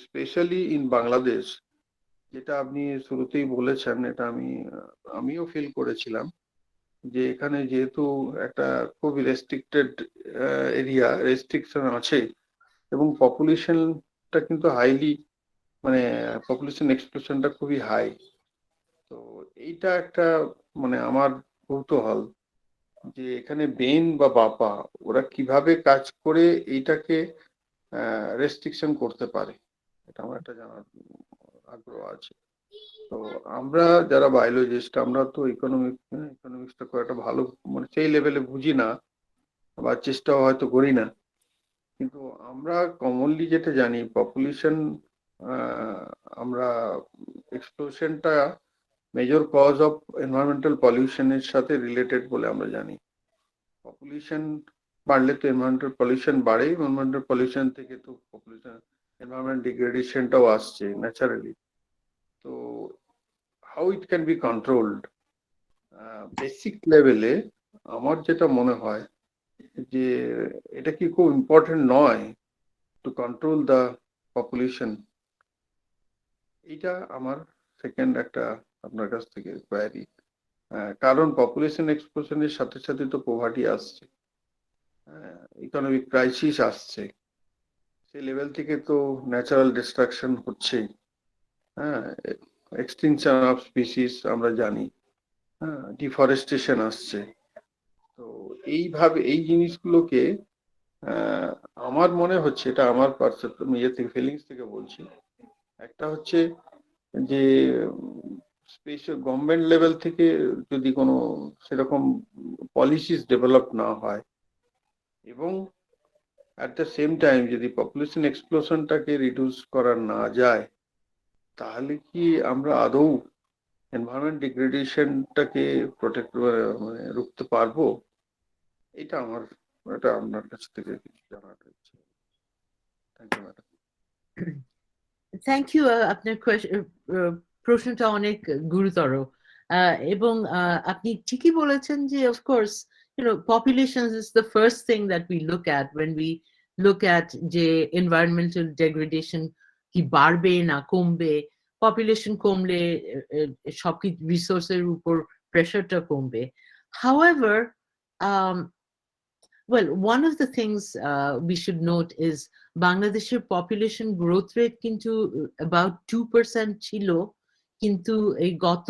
C: স্পেশালি ইন বাংলাদেশ। যেটা আপনি শুরুতেই বলেছেন, এটা আমিও ফিল করেছিলাম যে এখানে যেহেতু একটা খুব রেস্ট্রিক্টেড এরিয়া, রেস্ট্রিকশন আছে এবং পপুলেশনটা কিন্তু হাইলি, মানে পপুলেশন এক্সপ্লোশনটা খুবই হাই। তো এইটা একটা মানে আমার কৌতূহল যে এখানে বেন বা বাপা ওরা কিভাবে কাজ করে এইটাকে রেস্ট্রিকশন করতে পারে, এটা আমার একটা জানার আগ্রহ আছে। তো আমরা যারা বায়োলজিস্ট, আমরা তো ইকোনমিক্সটা খুব একটা ভালো মানে সেই লেভেলে বুঝি না বা চেষ্টাও হয়তো করি না, কিন্তু আমরা কমনলি যেটা জানি পপুলেশন, আমরা এক্সপ্লোশনটা মেজর কজ অফ এনভায়রনমেন্টাল পলিউশনের সাথে রিলেটেড বলে আমরা জানি। পপুলেশন বাড়লে তো এনভায়রনমেন্টাল পলিউশন বাড়ে, এনভায়রনমেন্টাল পলিউশন থেকে তো পপুলেশন এনভায়রনমেন্ট ডিগ্রেডেশনটাও আসছে ন্যাচারালি। তো how it can be controlled basic লেভেলে, আমার যেটা মনে হয় যে এটা কি খুব ইম্পর্টেন্ট নয় টু কন্ট্রোল দ্য পপুলেশন? এটা আমার সেকেন্ড একটা আপনার কাছ থেকে কোয়ারি। কারণ পপুলেশন এক্সপ্লোশনের সাথে সাথে তো পোভার্টি আসছে, ইকোনমিক ক্রাইসিস আসছে, সেই লেভেল থেকে তো ন্যাচারাল ডিস্ট্রাকশন হচ্ছে, হ্যাঁ, এক্সটিংশন অফ স্পিসিস আমরা জানি, হ্যাঁ, ডিফরেস্টেশন আসছে। তো এইভাবে এই জিনিসগুলোকে আমার মনে হচ্ছে, এটা আমার পারসেপশন ইয়ে থেকে ফিলিংস থেকে বলছি, একটা হচ্ছে যে স্পেশাল গভর্নমেন্ট লেভেল থেকে যদি কোনো সেরকম পলিসিস ডেভেলপ না হয় এবং অ্যাট দ্য সেম টাইম যদি পপুলেশন এক্সপ্লোশনটাকে রিডিউস করা না যায়, তাহলে কি আমরা আদৌ এনভায়রনমেন্ট ডিগ্রেডেশনটাকে প্রোটেক্ট মানে রুখতে পারবো? এটা আপনার কাছ থেকে কিছু জানার ইচ্ছে। Thank you madam.
B: Thank you. আপনার প্রশ্নটা অনেক গুরুতর এবং আপনি ঠিকই বলেছেন যে of course populations is the first thing that we look at when we look at যে environmental degradation কি বাড়বে না কমবে। পপুলেশন কমলে সব রিসোর্সের উপর প্রেশারটা কমবে। However, well, one of the things we should note is Bangladesh's population growth rate কিন্তু about 2% ছিল, কিন্তু এই গত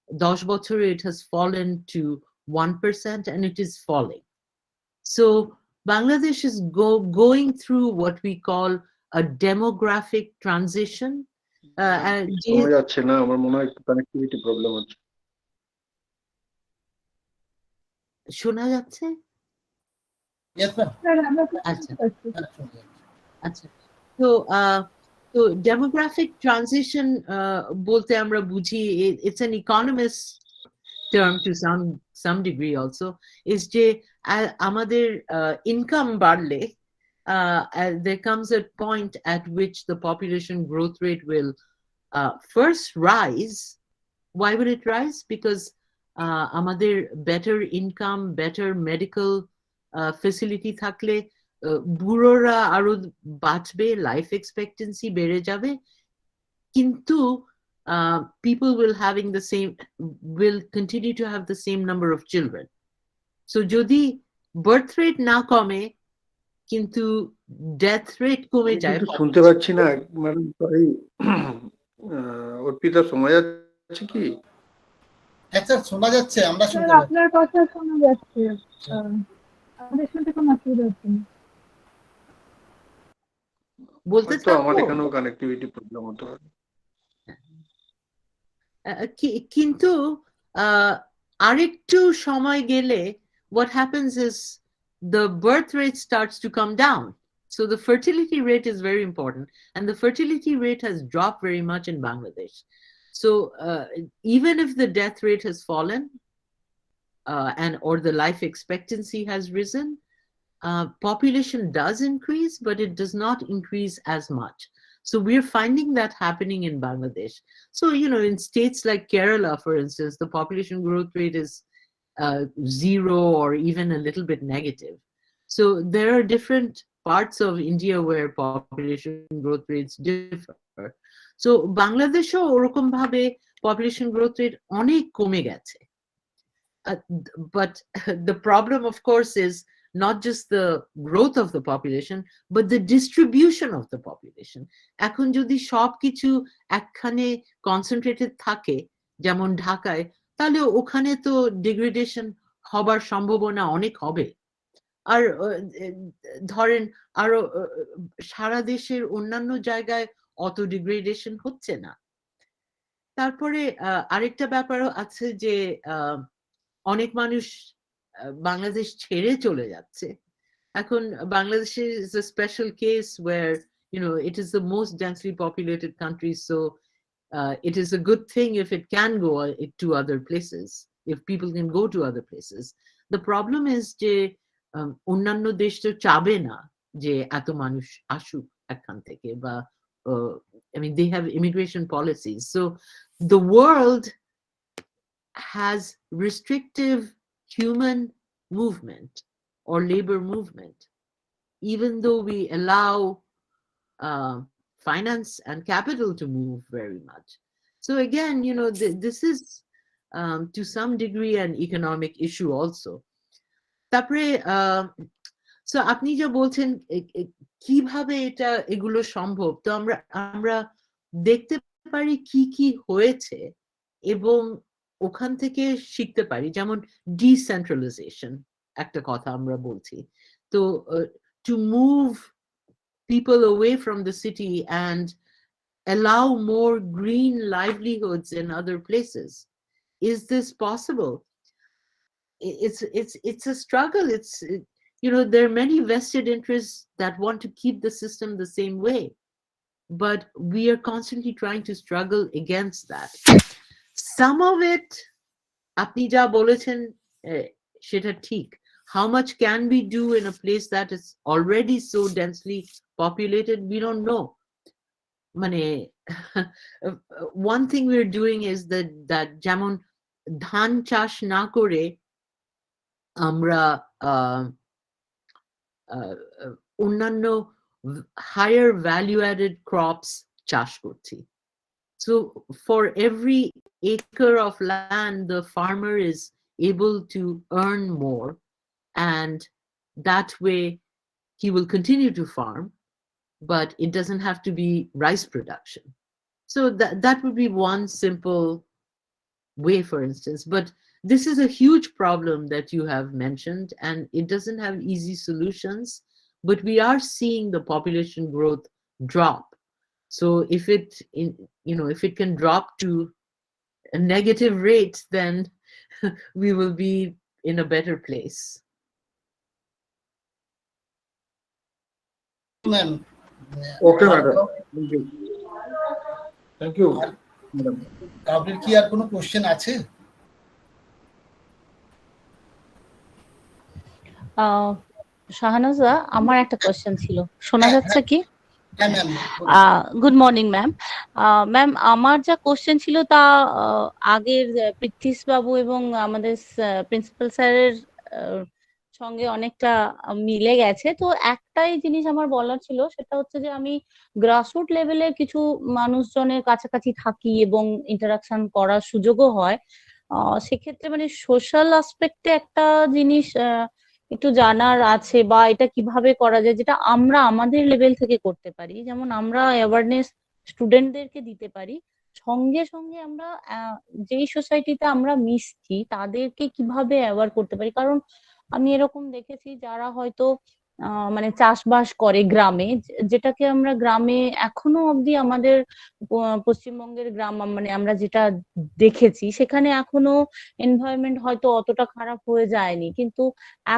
B: 10 বছরে it has fallen to 1% and it is falling. So Bangladesh is going through what we call a demographic transition.
C: শোনা যাচ্ছে না, আমার মনে হয় একটু কানেক্টিভিটি প্রবলেম হচ্ছে।
B: শোনা যাচ্ছে?
D: Yes, ma'am.
B: আচ্ছা আচ্ছা, তো তো ডেমোগ্রাফিক ট্রানজিশন বলতে আমরা বুঝি it's an economist term to some degree also, is যে আমাদের ইনকাম বাড়লে there comes a point at which the population growth rate will first rise. Why will it rise? Because আমাদের better income, better medical facility থাকলে বুড়োরা আরো বাঁচবে, life expectancy বেড়ে যাবে, কিন্তু people will continue to have the same number of children. So যদি birth rate না কমে কিন্তু ডেথ রেট কমে যায়।
C: কিন্তু শুনতে পাচ্ছি না ম্যাডাম, সরি, অর্পিতা শোনা যাচ্ছে কি?
D: হ্যাঁ স্যার, শোনা যাচ্ছে, আমরা
A: স্যার
D: শুনতে পাচ্ছি।
A: আপনার কথা শোনা যাচ্ছে, আমাদের শুনতে কোনো অসুবিধা হচ্ছে না।
B: বলতে
C: হয়তো আমার এখানেও কানেক্টিভিটি প্রবলেম হতে পারে।
B: কিন্তু আরেকটু সময় গেলে what happens is the birth rate starts to come down. So the fertility rate is very important, and the fertility rate has dropped very much in Bangladesh. So even if the death rate has fallen or the life expectancy has risen, population does increase, but it does not increase as much. So we're finding that happening in Bangladesh. So, in states like Kerala, for instance, the population growth rate is 0 or even a little bit negative. So there are different parts of India where population growth rates differ. So Bangladesh ওরকম ভাবে population growth rate অনেক কমে গেছে. But the problem, of course, is not just the growth of the population, but the distribution of the population. এখন যদি সবকিছু একখানে concentrated থাকে, যেমন ঢাকায়, তাহলে ওখানে তো degradation হবার সম্ভাবনা অনেক হবে। আর ধরেন আরো সারা দেশের অন্যান্য জায়গায় অত degradation হচ্ছে না। তারপরে আরেকটা ব্যাপারও আছে যে অনেক মানুষ বাংলাদেশ ছেড়ে চলে যাচ্ছে। এখন বাংলাদেশে is a special case where it is the most densely populated country, so it is a good thing if it can go to other places, if people can go to other places. The problem is যে অন্যান্য দেশ তো চাবে না যে এত মানুষ আসুক এখান থেকে, বা I mean they have immigration policies. So the world has restrictive human movement or labor movement, even though we allow finance and capital to move very much. So again, this is to some degree an economic issue also. তারপরে so আপনি যা বলছেন কিভাবে এগুলো সম্ভব, তো আমরা দেখতে পারি কি হয়েছে এবং ওখান থেকে শিখতে পারি। যেমন ডিসেন্ট্রালাইজেশন একটা কথা আমরা বলছি, তো to move people away from the city and allow more green livelihoods in other places. Is this possible? It's a struggle. There are many vested interests that want to keep the system the same way, but we are constantly trying to struggle against that. Some of it আপনি যা বলেছেন সেটা ঠিক. How much can we do in a place that is already so densely populated? We don't know. মানে one thing we're doing is that যেমন ধান চাষ না করে আমরা অন্যান্য higher value added crops চাষ করছি. So for every acre of land, the farmer is able to earn more, and that way he will continue to farm, but it doesn't have to be rice production. So that would be one simple way, for instance. But this is a huge problem that you have mentioned, and it doesn't have easy solutions, but we are seeing the population growth drop. So if it can drop to a negative rate, then we will be in a better place.
C: Okay, madam. Thank you.
D: কাউকে কি আর কোনো question আছে?
F: শাহানাজা, আমার একটা question ছিল, শোনা যাচ্ছে কি?
D: হ্যাঁ ma'am.
F: Good morning ma'am. Ma'am, আমার যা কোশ্চেন ছিল তা আগের পৃথ্বীশ বাবু এবং আমাদের প্রিন্সিপাল স্যারের সঙ্গে অনেকটা মিলে গেছে। তো একটাই জিনিস আমার বলার ছিল, সেটা হচ্ছে যে আমি গ্রাসরুট লেভেলে কিছু মানুষজনের কাছাকাছি থাকি এবং ইন্টারাকশন করার সুযোগও হয়। সেক্ষেত্রে মানে সোশ্যাল আসপেক্টে একটা জিনিস একটু জানার আছে, বা এটা কিভাবে করা যায়, যেটা আমরা আমাদের লেভেল থেকে করতে পারি। যেমন আমরা অ্যাওয়ারনেস স্টুডেন্টদেরকে দিতে পারি, সঙ্গে সঙ্গে আমরা যেই সোসাইটিতে আমরা মিশছি তাদেরকে কিভাবে অ্যাওয়ার করতে পারি। কারণ আমি এরকম দেখেছি যারা হয়তো মানে চাষবাস করে গ্রামে, যেটাকে আমরা গ্রামে এখনো অব্দি আমাদের পশ্চিমবঙ্গের গ্রাম, মানে আমরা যেটা দেখেছি সেখানে এখনো এনভায়রনমেন্ট হয়তো অতটা খারাপ হয়ে যায়নি, কিন্তু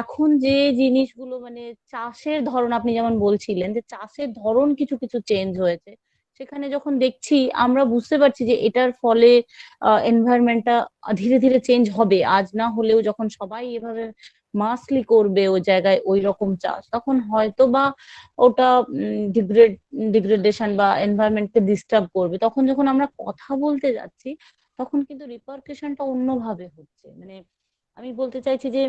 F: এখন যে জিনিসগুলো মানে চাষের ধরন, আপনি যেমন বলছিলেন যে চাষের ধরন কিছু কিছু চেঞ্জ হয়েছে, সেখানে যখন দেখছি আমরা বুঝতে পারছি যে এটার ফলে এনভায়রনমেন্টটা ধীরে ধীরে চেঞ্জ হবে। আজ না হলেও যখন সবাই এভাবে মাসলি করবে ওই জায়গায় ওই রকম চাষ, তখন হয়তো বা ওটা ডিগ্রেডেশন বা এনভায়রনমেন্টকে ডিস্টার্ব করবে। তখন যখন আমরা কথা বলতে যাচ্ছি তখন কিন্তু রিপারকেশনটা অন্যভাবে হচ্ছে। মানে আমি বলতে চাইছি যে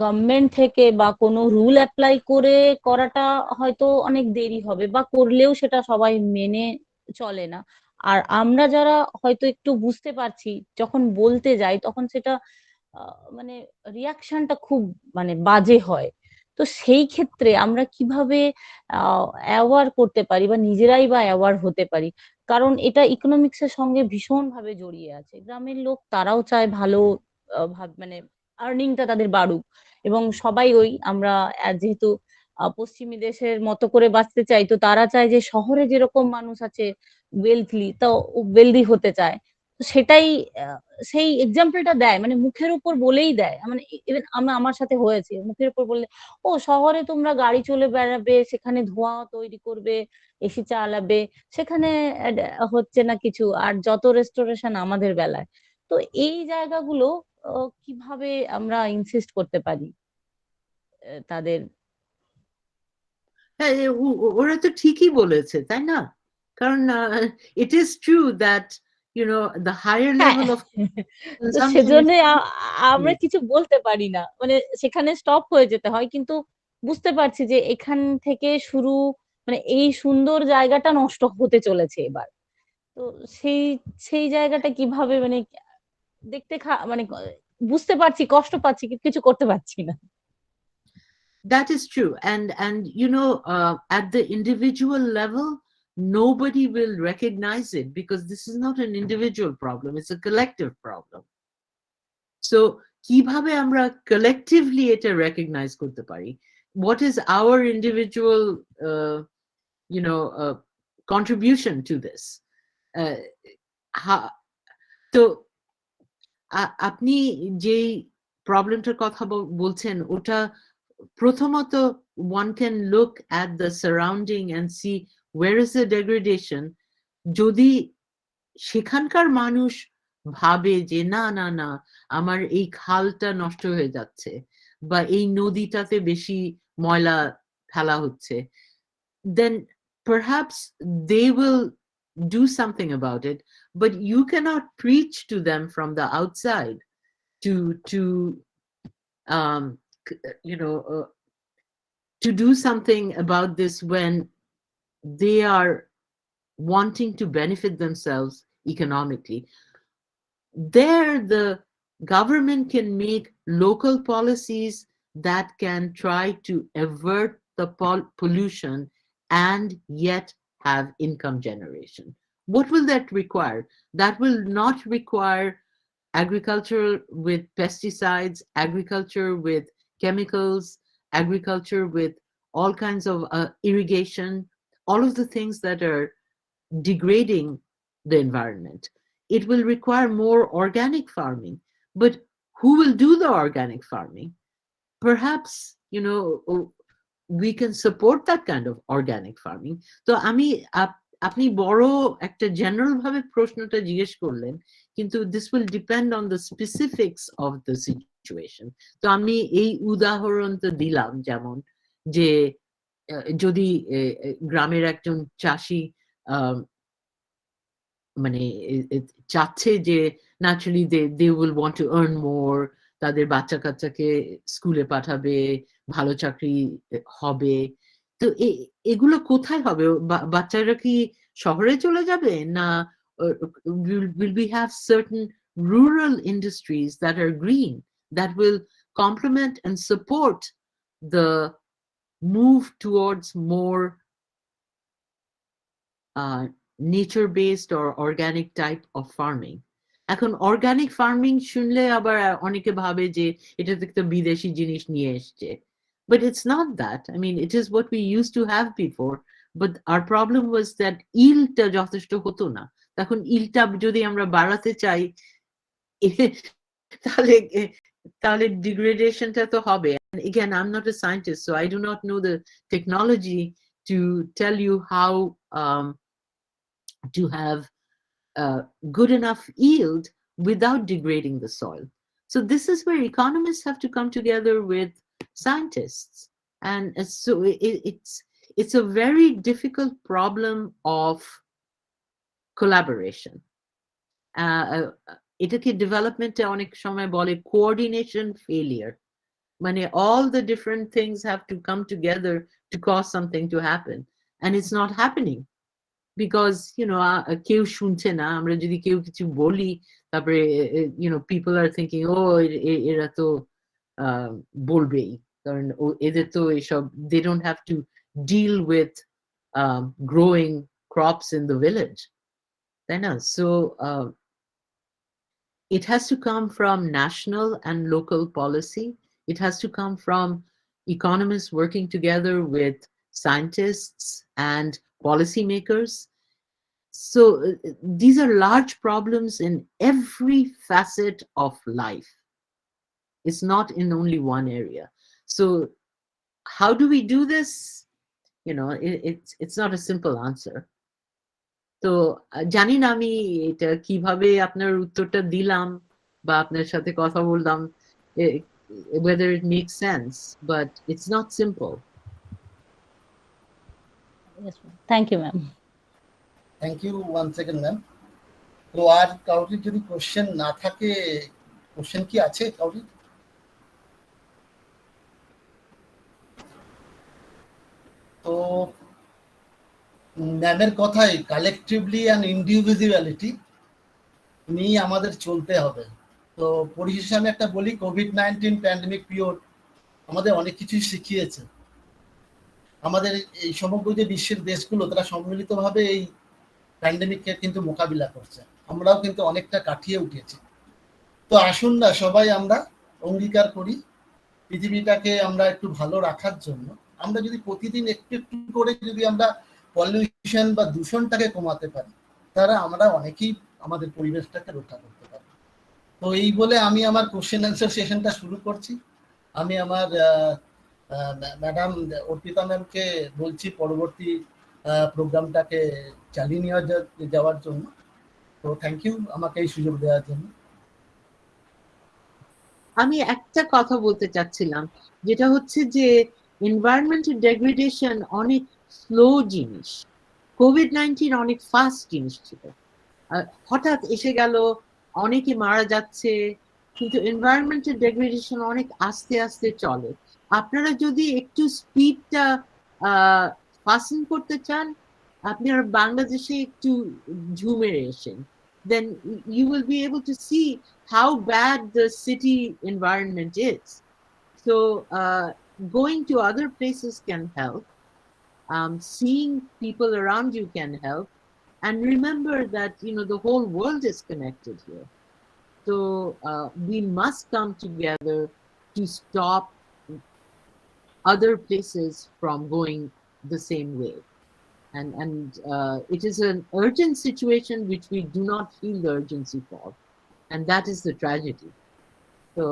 F: গভর্নমেন্ট থেকে বা কোনো রুল অ্যাপ্লাই করে করাটা হয়তো অনেক দেরি হবে, বা করলেও সেটা সবাই মেনে চলে না। আর আমরা যারা হয়তো একটু বুঝতে পারছি, যখন বলতে যাই তখন সেটা মানে রিয়াকশনটা খুব মানে বাজে হয়। তো সেই ক্ষেত্রে আমরা কিভাবে অ্যাওয়ার করতে পারি বা নিজেরাই বা অ্যাওয়ার হতে পারি? কারণ এটা ইকোনমিক্স এর সঙ্গে ভীষণ ভাবে জড়িয়ে আছে। গ্রামের লোক তারাও চায় ভালো মানে আর্নিংটা তাদের বাড়ুক, এবং সবাই ওই আমরা যেহেতু পশ্চিমী দেশের মতো করে বাঁচতে চাই, তো তারা চায় যে শহরে যেরকম মানুষ আছে ওয়েলথলি, তো ওয়েলদি হতে চায়। তো সেটাই সেই এক্সাম্পলটা দেয়, মানে মুখের উপর বলেই দেয়। মানে ইভেন আমার সাথে হয়েছে, মুখের উপর বললে ও শহরে তোমরা গাড়ি চলে বেড়াবে, সেখানে ধোঁয়া তৈরি করবে, এসি চালাবে, সেখানে হচ্ছে না কিছু, আর যত রেস্টোরেশন আমাদের বেলায়। তো এই জায়গাগুলো কিভাবে আমরা ইনসিস্ট করতে পারি তাদের?
B: হ্যাঁ, ওরা তো ঠিকই বলেছে, তাই না? কারণ it is true that the higher
F: হ্যাঁ,
B: level of
F: তো
B: consumption is
F: সেজন্য আমরা কিছু বলতে পারি না, মানে সেখানে স্টপ হয়ে যেতে হয়। কিন্তু বুঝতে পারছি যে এখান থেকে শুরু, মানে এই সুন্দর জায়গাটা নষ্ট হতে চলেছে এবার। তো সেই সেই জায়গাটা কিভাবে মানে দেখতে মানে বুঝতে পারছি, কষ্ট পাচ্ছি, কিন্তু কিছু করতে পারছি না।
B: That is true. And at the individual level, nobody will recognize it because this is not an individual problem, it's a collective problem. So কিভাবে আমরা collectively এটা recognize করতে পারি? What is our individual contribution to this? তো আপনি যেই প্রবলেমটার কথা বলছেন, ওটা প্রথমত one can look at the surrounding and see where is the degradation. যদি সেখানকার মানুষ ভাবে যে না না না, আমার এই খালটা নষ্ট হয়ে যাচ্ছে বা এই নদীটাতে বেশি ময়লা ফেলা হচ্ছে, then perhaps they will do something about it. But you cannot preach to them from the outside to um, to do something about this when they are wanting to benefit themselves economically. There, the government can make local policies that can try to avert the pollution and yet have income generation. What will that require? That will not require agriculture with pesticides, agriculture with chemicals, agriculture with all kinds of irrigation, all of the things that are degrading the environment. It will require more organic farming. But who will do the organic farming? Perhaps, we can support that kind of organic farming. So আপনি বড় একটা general ভাবে প্রশ্নটা জিজ্ঞেস করলেন, কিন্তু this will depend on the specifics of the situation. তো আমি এই উদাহরণ তো দিলাম, যেমন যে যদি গ্রামের একজন চাষি মানে চাচ্ছে যে naturally they will want to earn more, তাদের বাচ্চা কাচ্চাকে স্কুলে পাঠাবে, ভালো চাকরি হবে। তো এগুলো কোথায় হবে? বাচ্চারা কি শহরে চলে যাবে, না will we have certain rural industries that are green, that will complement and support the move towards more nature based or organic type of farming? এখন অর্গানিক ফার্মিং শুনলে আবার অনেকে ভাবে যে এটা তো বিদেশি জিনিস নিয়ে এসছে, but it's not that. I mean, it is what we used to have before, but our problem was that ইলটা যথেষ্ট হতো না। তখন ইলটা যদি আমরা বাড়াতে চাই তাহলে তাহলে ডিগ্রেডেশনটা তো হবে। And again, I'm not a scientist, so I do not know the technology to tell you how to have good enough yield without degrading the soil. So this is where economists have to come together with scientists, and so it's a very difficult problem of collaboration. এটাকে ডেভেলপমেন্টে অনেক সময় বলে coordination failure, মানে all the different things have to come together to cause something to happen, and it's not happening because কেউ শুনছে না। আমরা যদি কেউ কিছু বলি, তারপরে people are thinking, oh, এরা তো বলবেই, কারণ এদের তো এসব, they don't have to deal with growing crops in the village, তাই না? So it has to come from national and local policy. It has to come from economists working together with scientists and policymakers. So these are large problems in every facet of life. It's not in only one area. So how do we do this? It's not a simple answer. তো জানি না আমি এটা কিভাবে আপনার উত্তরটা দিলাম বা আপনার সাথে কথা বললাম, whether it makes sense, but it's not simple.
F: Yes, ma'am. Thank you, ma'am.
D: Thank you one second ma'am. তো আর কাউরির যদি কোশ্চেন না থাকে, কোশ্চেন কি আছে কাউরির? তো ম্যামের কথাই কালেকটিভলি অ্যান্ড ইন্ডিভিজুয়ালিটি নিয়ে আমাদের চলতে হবে। তো পরিশেষে আমি একটা বলি, কোভিড-19 প্যান্ডেমিক পিরিয়ড আমাদের অনেক কিছুই শিখিয়েছে। আমাদের এই সমগ্র যে বিশ্বের দেশগুলো, তারা সম্মিলিতভাবে এই প্যান্ডেমিককে কিন্তু মোকাবিলা করছে, আমরাও কিন্তু অনেকটা কাটিয়ে উঠেছি। তো আসুন না সবাই আমরা অঙ্গীকার করি, পৃথিবীটাকে আমরা একটু ভালো রাখার জন্য আমরা যদি প্রতিদিন একটু একটু করে যদি আমরা পলিউশন বা দূষণটাকে কমাতে পারি, তারা আমরা অনেকেই আমাদের পরিবেশটাকে রক্ষা করতে পারি। তো এই বলে আমি আমার কোশ্চেন অ্যান্সার সেশনটা শুরু করছি। আমি আমার ম্যাডাম অর্পিতা ম্যামকে বলছি পরবর্তী প্রোগ্রামটাকে চালিয়ে নিয়ে যাওয়ার জন্য। তো থ্যাংক ইউ আমাকে এই সুযোগ দেওয়ার জন্য।
B: আমি একটা কথা বলতে চাচ্ছিলাম, যেটা হচ্ছে যে এনভায়রনমেন্টাল ডেগ্রেডেশন অনেক স্লো জিনিস, কোভিড-19 অনেক ফাস্ট জিনিস ছিল, হঠাৎ এসে গেল, অনেকে মারা যাচ্ছে, কিন্তু এনভায়রনমেন্টাল ডেগ্রেডেশন অনেক আস্তে আস্তে চলে। আপনারা যদি একটু স্পিডটা ফাস্টেন করতে চান, আপনারা বাংলাদেশে একটু ঝুমেরে এসেন, then you will be able to see how bad the city environment is. So going to other places can help. Seeing people around you can help. And remember that, the whole world is connected here. So we must come together to stop other places from going the same way. And it is an urgent situation which we do not feel the urgency for. And that is the tragedy. So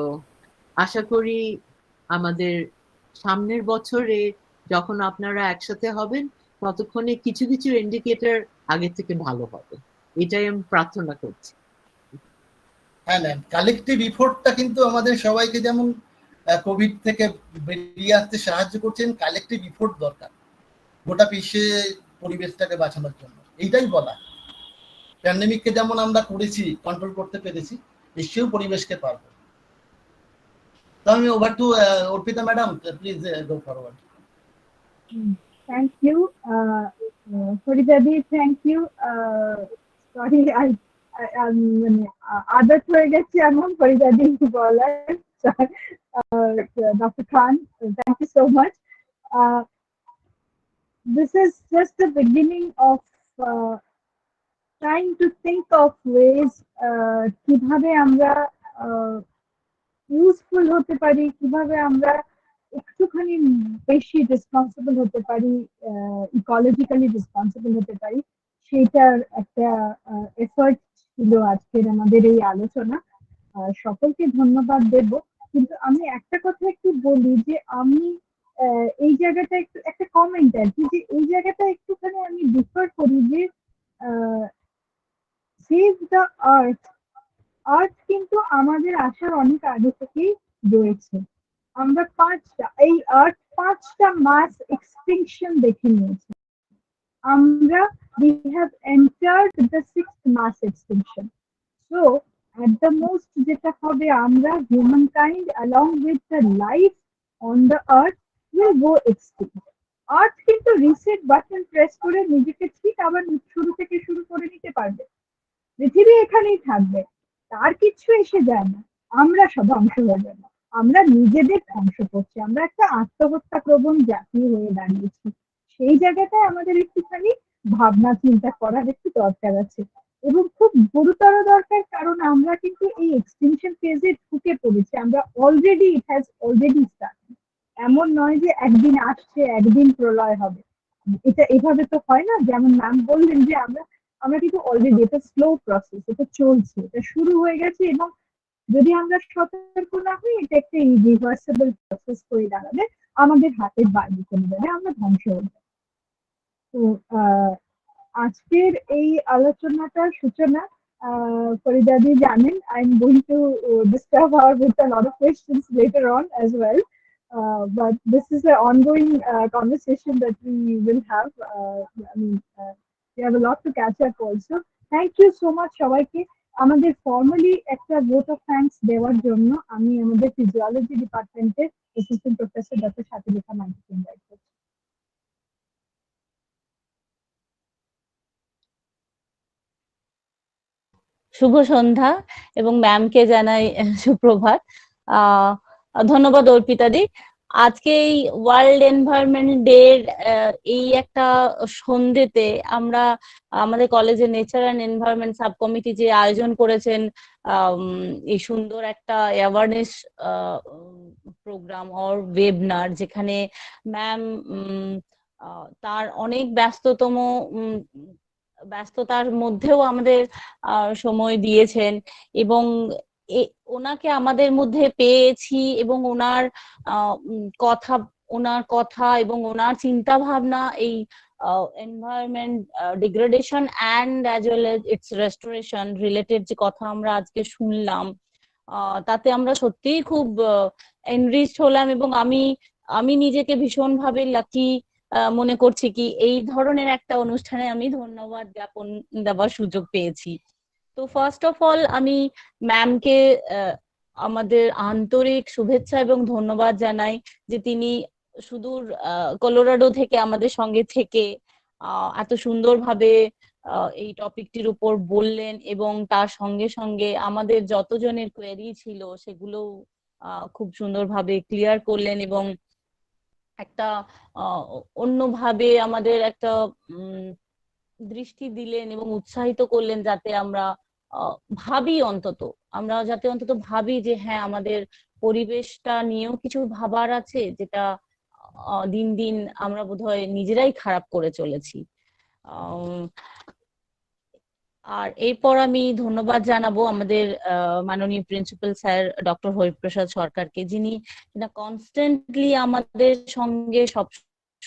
B: আশা করি আমাদের সামনের বছরে যখন আপনারা একসাথে হবেন, ততক্ষণে কিছু কিছু ইন্ডিকেটর আগে থেকে ভালো হবে, এটাই আমি প্রার্থনা করছি।
D: হ্যাঁ ম্যাম, কালেকটিভ ইফোর্টটা কিন্তু আমাদের সবাইকে যেমন কোভিড থেকে বেরিয়ে আসতে সাহায্য করছেন, কালেকটিভ ইফোর্ট দরকার গোটা বিশ্বে পরিবেশটাকে বাঁচানোর জন্য। এইটাই বলা, প্যান্ডেমিককে যেমন আমরা করেছি, কন্ট্রোল করতে পেরেছি, নিশ্চয়ই পরিবেশকে পারবো। আমি over to Orpita madam, please go forward.
A: Thank you, Farida di, thank you. Sorry, মানে আদত হয়ে গেছে এমন ফরিদা দি বলার। Dr. Khan, thank you so much. This is just the beginning of trying to think of ways কিভাবে আমরা useful হতে পারি, কিভাবে আমরা একটুখানি বেশি রেসপন্সিবল হতে পারি, ইকোলজিক্যালি রেসপন্সিবল হতে পারি, সেটার একটা এফর্ট ছিল আজকের আমাদের এই আলোচনা। সকলকে ধন্যবাদ দেব, কিন্তু আমি একটা কথা একটু বলি যে আমি এই জায়গাটা একটু একটা কমেন্ট আর কি, যে এই জায়গাটা একটুখানি আমি ডিফার করি যে সেভ দ্য আর্থ, আর্থ কিন্তু আমাদের আসার অনেক আগে থেকেই রয়েছে। আমরা এই আর্থ 5টা মাস এক্সটিংশন দেখে নিয়েছি। আমরা we have entered the 6th mass extinction. So at the most যেটা হবে, আমরা humankind along with the life on the earth will go extinct. আর্থ কিন্তু রিসেট বাটন প্রেস করে নিজেকে ঠিক আবার শুরু থেকে শুরু করে নিতে পারবে, পৃথিবী এখানেই থাকবে, তার কিছু এসে যায় না, আমরা সব ধ্বংস হয়ে যাবো, আমরা নিজেদের ধ্বংস করছি, আমরা একটা আত্মহত্যা প্রবণ জাতি হয়ে দাঁড়িয়েছি। সেই জায়গাটায় আমাদের একটুখানি ভাবনা চিন্তা করার একটু দরকার আছে, এবং খুব গুরুতর দরকার, কারণ আমরা কিন্তু এই এক্সটিংশন ফেজে ঢুকে পড়েছি, আমরা already, it has already started. এমন নয় যে একদিন আসছে একদিন প্রলয় হবে, এটা এভাবে তো হয় না। যেমন ম্যাম বললেন যে আমরা কিন্তু অলরেডি, এটা স্লো প্রসেস, এটা চলছে, এটা শুরু হয়ে গেছে, এবং যদি আমরা সতর্ক না হই, এটা একটা ইরিভার্সিবল প্রসেস হয়ে দাঁড়াবে, আমাদের হাতের বাইরে চলে যাবে, আমরা ধ্বংস হয়ে যাবো। তো আজকের এই আলোচনাটার সূচনা ফরিদা দি জানেন, I am going to disturb her with a lot of questions later on as well. But this is an ongoing conversation that we will have. We have a lot to catch up also. Thank you so much সবাইকে। আমাদের formally একটা vote of thanks দেওয়ার জন্য আমি আমাদের physiology ডিপার্টমেন্টের assistant professor doctor সাকিলেখা ম্যামকে invite করছি।
F: শুভ সন্ধ্যা এবং ম্যামকে জানাই সুপ্রভাত। ধন্যবাদ অর্পিতা দি। আজকে এই ওয়ার্ল্ড এনভায়রনমেন্ট ডে এই একটা সন্ধ্যেতে আমরা আমাদের কলেজের nature and environment sub committee যে আয়োজন করেছেন এই সুন্দর একটা অ্যাওয়ারনেস প্রোগ্রাম অর ওয়েবিনার, যেখানে ম্যাম তার অনেক ব্যস্ততার মধ্যেও আমাদের সময় দিয়েছেন, এবং ওনাকে আমাদের মধ্যে পেয়েছি, এবং ওনার কথা এবং ওনার চিন্তা ভাবনা এই environment degradation and as well as it's restoration related যে কথা আমরা আজকে শুনলাম, তাতে আমরা সত্যিই খুব এনরিচড হলাম, এবং আমি নিজেকে ভীষণভাবে লাকি মনে করছি কি এই ধরনের একটা অনুষ্ঠানে আমি ধন্যবাদ জ্ঞাপন দেওয়ার সুযোগ পেয়েছি। তো ফার্স্ট অফ অল আমি ম্যামকে আমাদের আন্তরিক শুভেচ্ছা এবং ধন্যবাদ জানাই যে তিনি সুদূর কলোরাডো থেকে আমাদের সঙ্গে থেকে এত সুন্দরভাবে এই টপিকটির উপর বললেন, এবং তার সঙ্গে সঙ্গে আমাদের যতজনের কোয়েরি ছিল সেগুলো খুব সুন্দরভাবে ক্লিয়ার করলেন, এবং একটা অন্যভাবে আমাদের একটা দৃষ্টি দিলেন এবং উৎসাহিত করলেন, যাতে আমরা যাতে অন্তত ভাবি যে হ্যাঁ, আমাদের পরিবেশটা নিয়েও কিছু ভাবার আছে, যেটা দিন দিন আমরা বোধহয় নিজেরাই খারাপ করে চলেছি। আর এরপর আমি ধন্যবাদ জানাবো আমাদের মাননীয় প্রিন্সিপাল স্যার ডক্টর হরিপ্রসাদ সরকারকে, যিনি কনস্ট্যান্টলি আমাদের সঙ্গে সব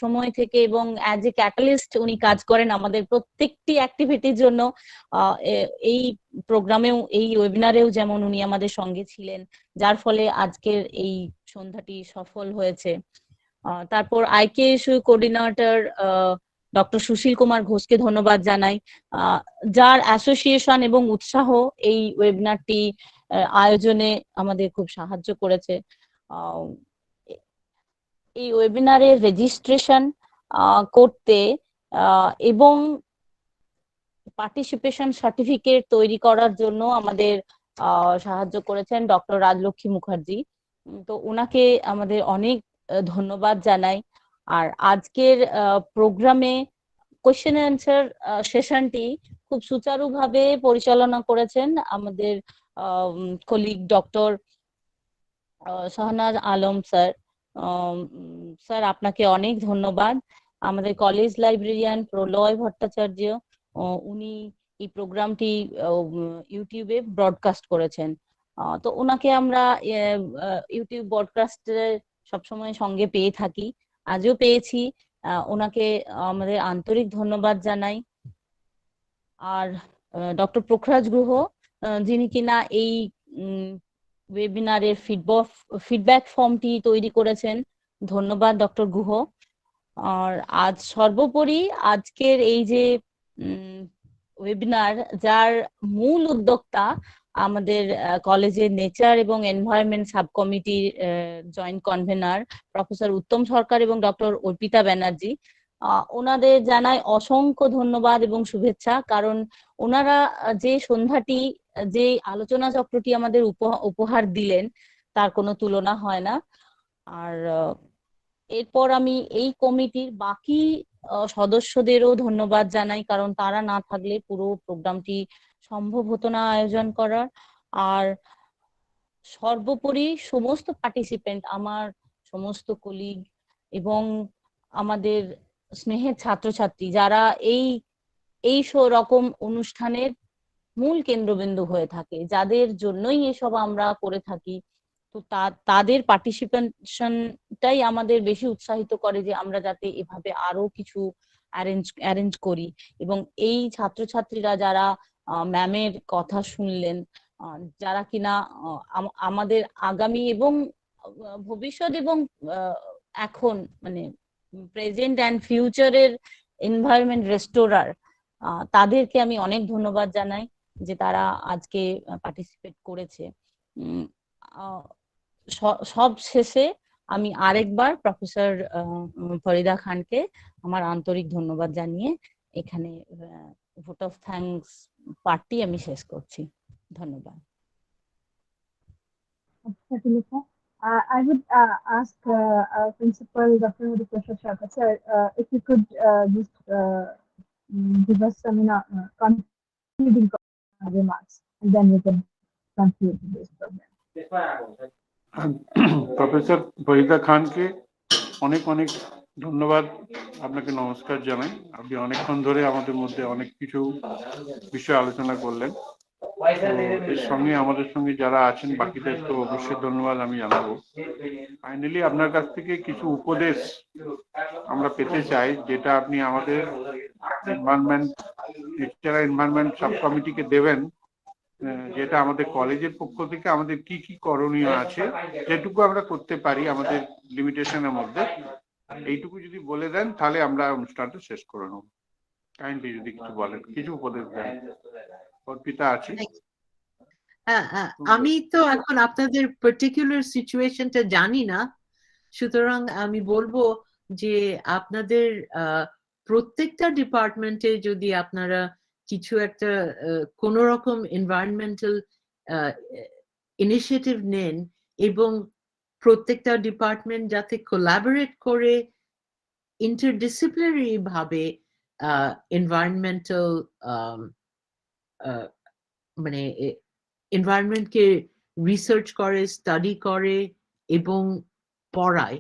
F: সময় থেকে এবং অ্যাজ এ ক্যাটালিস্ট উনি কাজ করেন আমাদের প্রত্যেকটি অ্যাক্টিভিটির জন্য। এই প্রোগ্রামেও, এই ওয়েবিনারেও যেমন উনি আমাদের সঙ্গে ছিলেন, যার ফলে আজকের এই সন্ধ্যাটি সফল হয়েছে। তারপর IQAC coordinator doctor Sushil Kumar ঘোষকে ধন্যবাদ জানাই, যার অ্যাসোসিয়েশন এবং উৎসাহ এই ওয়েবিনারটি আয়োজনে আমাদের খুব সাহায্য করেছে। এই ওয়েবিনারের রেজিস্ট্রেশন করতে এবং পার্টিসিপেশন সার্টিফিকেট তৈরি করার জন্য আমাদের সাহায্য করেছেন ডক্টর রাজলক্ষ্মী মুখার্জি। তো ওনাকে আমাদের অনেক ধন্যবাদ জানাই। আর আজকের প্রোগ্রামে কোয়েশ্চেন অ্যান্সার সেশনটি খুব সুচারুভাবে পরিচালনা করেছেন আমাদের colleague doctor Shahnaz Alam sir. Sir আপনাকে অনেক ধন্যবাদ। আমাদের কলেজ লাইব্রেরিয়ান প্রলয় ভট্টাচার্য, উনি এই প্রোগ্রামটি ইউটিউবে ব্রডকাস্ট করেছেন। তো ওনাকে আমরা ইউটিউব ব্রডকাস্টে সবসময় সঙ্গে পেয়ে থাকি, আজও পেয়েছি। ওনাকে আমাদের আন্তরিক ধন্যবাদ জানাই। আর ডক্টর প্রখরাজ গুহ, যিনি কিনা এই ওয়েবিনারের ফিডব্যাক ফর্মটি তৈরি করেছেন, ধন্যবাদ ডক্টর গুহ। আর আজ সর্বোপরি আজকের এই যে ওয়েবিনার, যার মূল উদ্যোক্তা আমাদের কলেজের নেচার এবং এনভায়রনমেন্ট সাব কমিটির জয়েন্ট কনভেনার প্রফেসর উত্তম সরকার এবং ডক্টর অর্পিতা ব্যানার্জি, ওনাদের জানাই অসংখ্য ধন্যবাদ এবং শুভেচ্ছা। কারণ ওনারা যে সন্ধ্যাটি, যে আলোচনা চক্রটি আমাদের উপহার দিলেন, তার কোনো তুলনা হয় না। আর এরপর আমি এই কমিটির বাকি সদস্যদেরও ধন্যবাদ জানাই, কারণ তারা না থাকলে পুরো প্রোগ্রামটি সম্ভব হতো না আয়োজন করার। আর সর্বোপরি সমস্ত পার্টিসিপেন্ট, আমার সমস্ত কলিগ এবং আমাদের স্নেহের ছাত্রছাত্রী, যারা এই রকম অনুষ্ঠানের মূল কেন্দ্রবিন্দু হয়ে থাকে, যাদের জন্যই এসব আমরা করে থাকি, তো তাদের পার্টিসিপেশনটাই আমাদের বেশি উৎসাহিত করে যে আমরা যাতে এভাবে আরো কিছু অ্যারেঞ্জ করি। এবং এই ছাত্রছাত্রীরা যারা ম্যামের কথা শুনলেন, যারা কিনা আমাদের আগামী এবং ভবিষ্যৎ এবং এখন মানে প্রেজেন্ট অ্যান্ড ফিউচারের এনভায়রনমেন্ট রেস্টোরার, তাদেরকে আমি অনেক ধন্যবাদ জানাই যে তারা আজকে পার্টিসিপেট করেছে। সব শেষে আমি আরেকবার প্রফেসর ফরিদা খানকে আমার আন্তরিক ধন্যবাদ জানিয়ে এখানে ভোট অফ থ্যাঙ্কস পার্টি আমি শেষ করছি। ধন্যবাদ।
A: I would ask our principal, Dr. Hariprasad Sarkar, sir, if you could just give us some concluding remarks, and then we can conclude this program.
C: Professor Farida খানকে অনেক অনেক ধন্যবাদ, আপনাকে নমস্কার জানাই। আপনি অনেকক্ষণ ধরে আমাদের মধ্যে অনেক কিছু বিষয় আলোচনা করলেন। এর সঙ্গে আমাদের সঙ্গে যারা আছেন বাকিদের তো অবশ্যই ধন্যবাদ আমি জানাবো। ফাইনালি আপনার কাছ থেকে কিছু উপদেশ আমরা পেতে চাই, যেটা আপনি আমাদের এনভায়রনমেন্ট সাব কমিটিকে দেবেন, যেটা আমাদের কলেজের পক্ষ থেকে আমাদের কি কি করণীয় আছে, যেটুকু আমরা করতে পারি আমাদের লিমিটেশনের মধ্যে, এইটুকু যদি বলে দেন তাহলে আমরা অনুষ্ঠানটা শেষ করে নেব। কাইন্ডলি যদি কিছু বলেন, কিছু উপদেশ দেন। অর্পিতা আছে।
B: আমি তো এখন আপনাদের পার্টিকুলার সিচুয়েশনটা জানি না, সুতরাং আমি বলবো যে আপনাদের প্রত্যেকটা ডিপার্টমেন্টে যদি আপনারা কিছু একটা কোন রকম এনভায়রনমেন্টাল ইনিশিয়েটিভ নেন এবং প্রত্যেকটা ডিপার্টমেন্ট যাতে কোলাবোরেট করে ইন্টারডিসিপ্লিনারি ভাবে এনভায়রনমেন্টাল মানে এনভায়রনমেন্টকে রিসার্চ করে, স্টাডি করে এবং পড়ায়,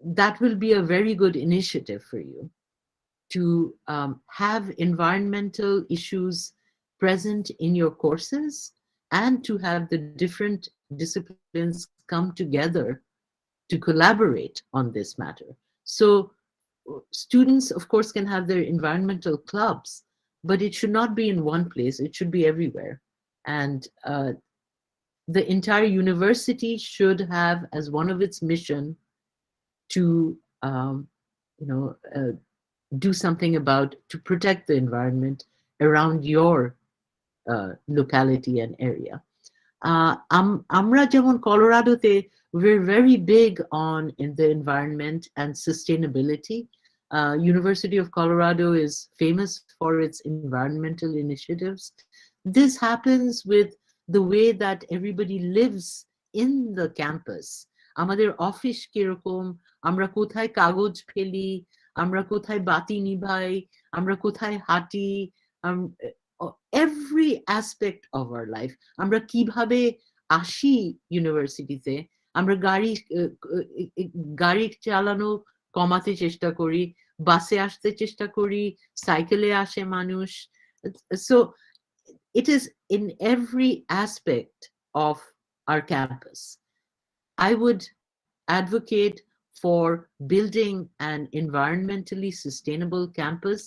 B: that will be a very good initiative for you to have environmental issues present in your courses and to have the different disciplines come together to collaborate on this matter. So students, of course, can have their environmental clubs, but it should not be in one place, it should be everywhere. And the entire university should have as one of its mission to do something to protect the environment around your locality and area. আমরা যেমন কলোরাডোতে we're very big on in the environment and sustainability. University of Colorado is famous for its environmental initiatives. This happens with the way that everybody lives in the campus. আমাদের office কিরকম, আমরা কোথায় কাগজ ফেলি, আমরা কোথায় বাতি নিভাই, আমরা কোথায় হাঁটি, every aspect of our life. আমরা কিভাবে আসি ইউনিভার্সিটিতে, আমরা গাড়ি চালানো কমাতে চেষ্টা করি, বাসে আসতে চেষ্টা করি, সাইকেলে আসে মানুষ. So it is in every aspect of our campus. I would advocate for building an environmentally sustainable campus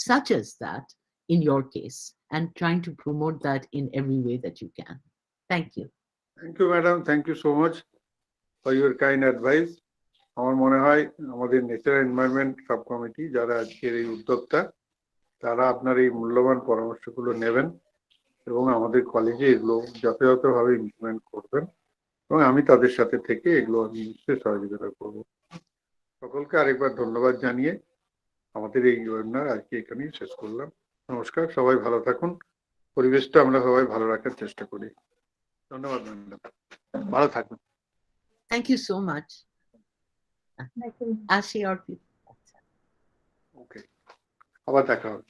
B: such as that in your case, and trying to promote that in every way that you can. Thank you.
C: Thank you, madam. Thank you so much for your kind advice. আমার মনে হয় আমাদের nature environment sub committee যারা আজকের এই উদ্যোক্তা, তারা আপনার এই মূল্যবান পরামর্শগুলো নেবেন এবং আমাদের কলেজে এগুলো যথাযথভাবে ইমপ্লিমেন্ট করবেন, এবং আমি তাদের সাথে থেকে এগুলো আমি নিশ্চয়ই সহযোগিতা করব। সকলকে আরেকবার ধন্যবাদ জানিয়ে আমাদের এই ওয়েবিনার আজকে এখানেই শেষ করলাম। নমস্কার, সবাই ভালো থাকুন, পরিবেশটা আমরা সবাই ভালো রাখার চেষ্টা করি। ধন্যবাদ ম্যাডাম, ভালো থাকুন।
B: Thank you so much.
A: Thank you.
B: Ashi or people.
C: ওকে, আবার দেখা হবে।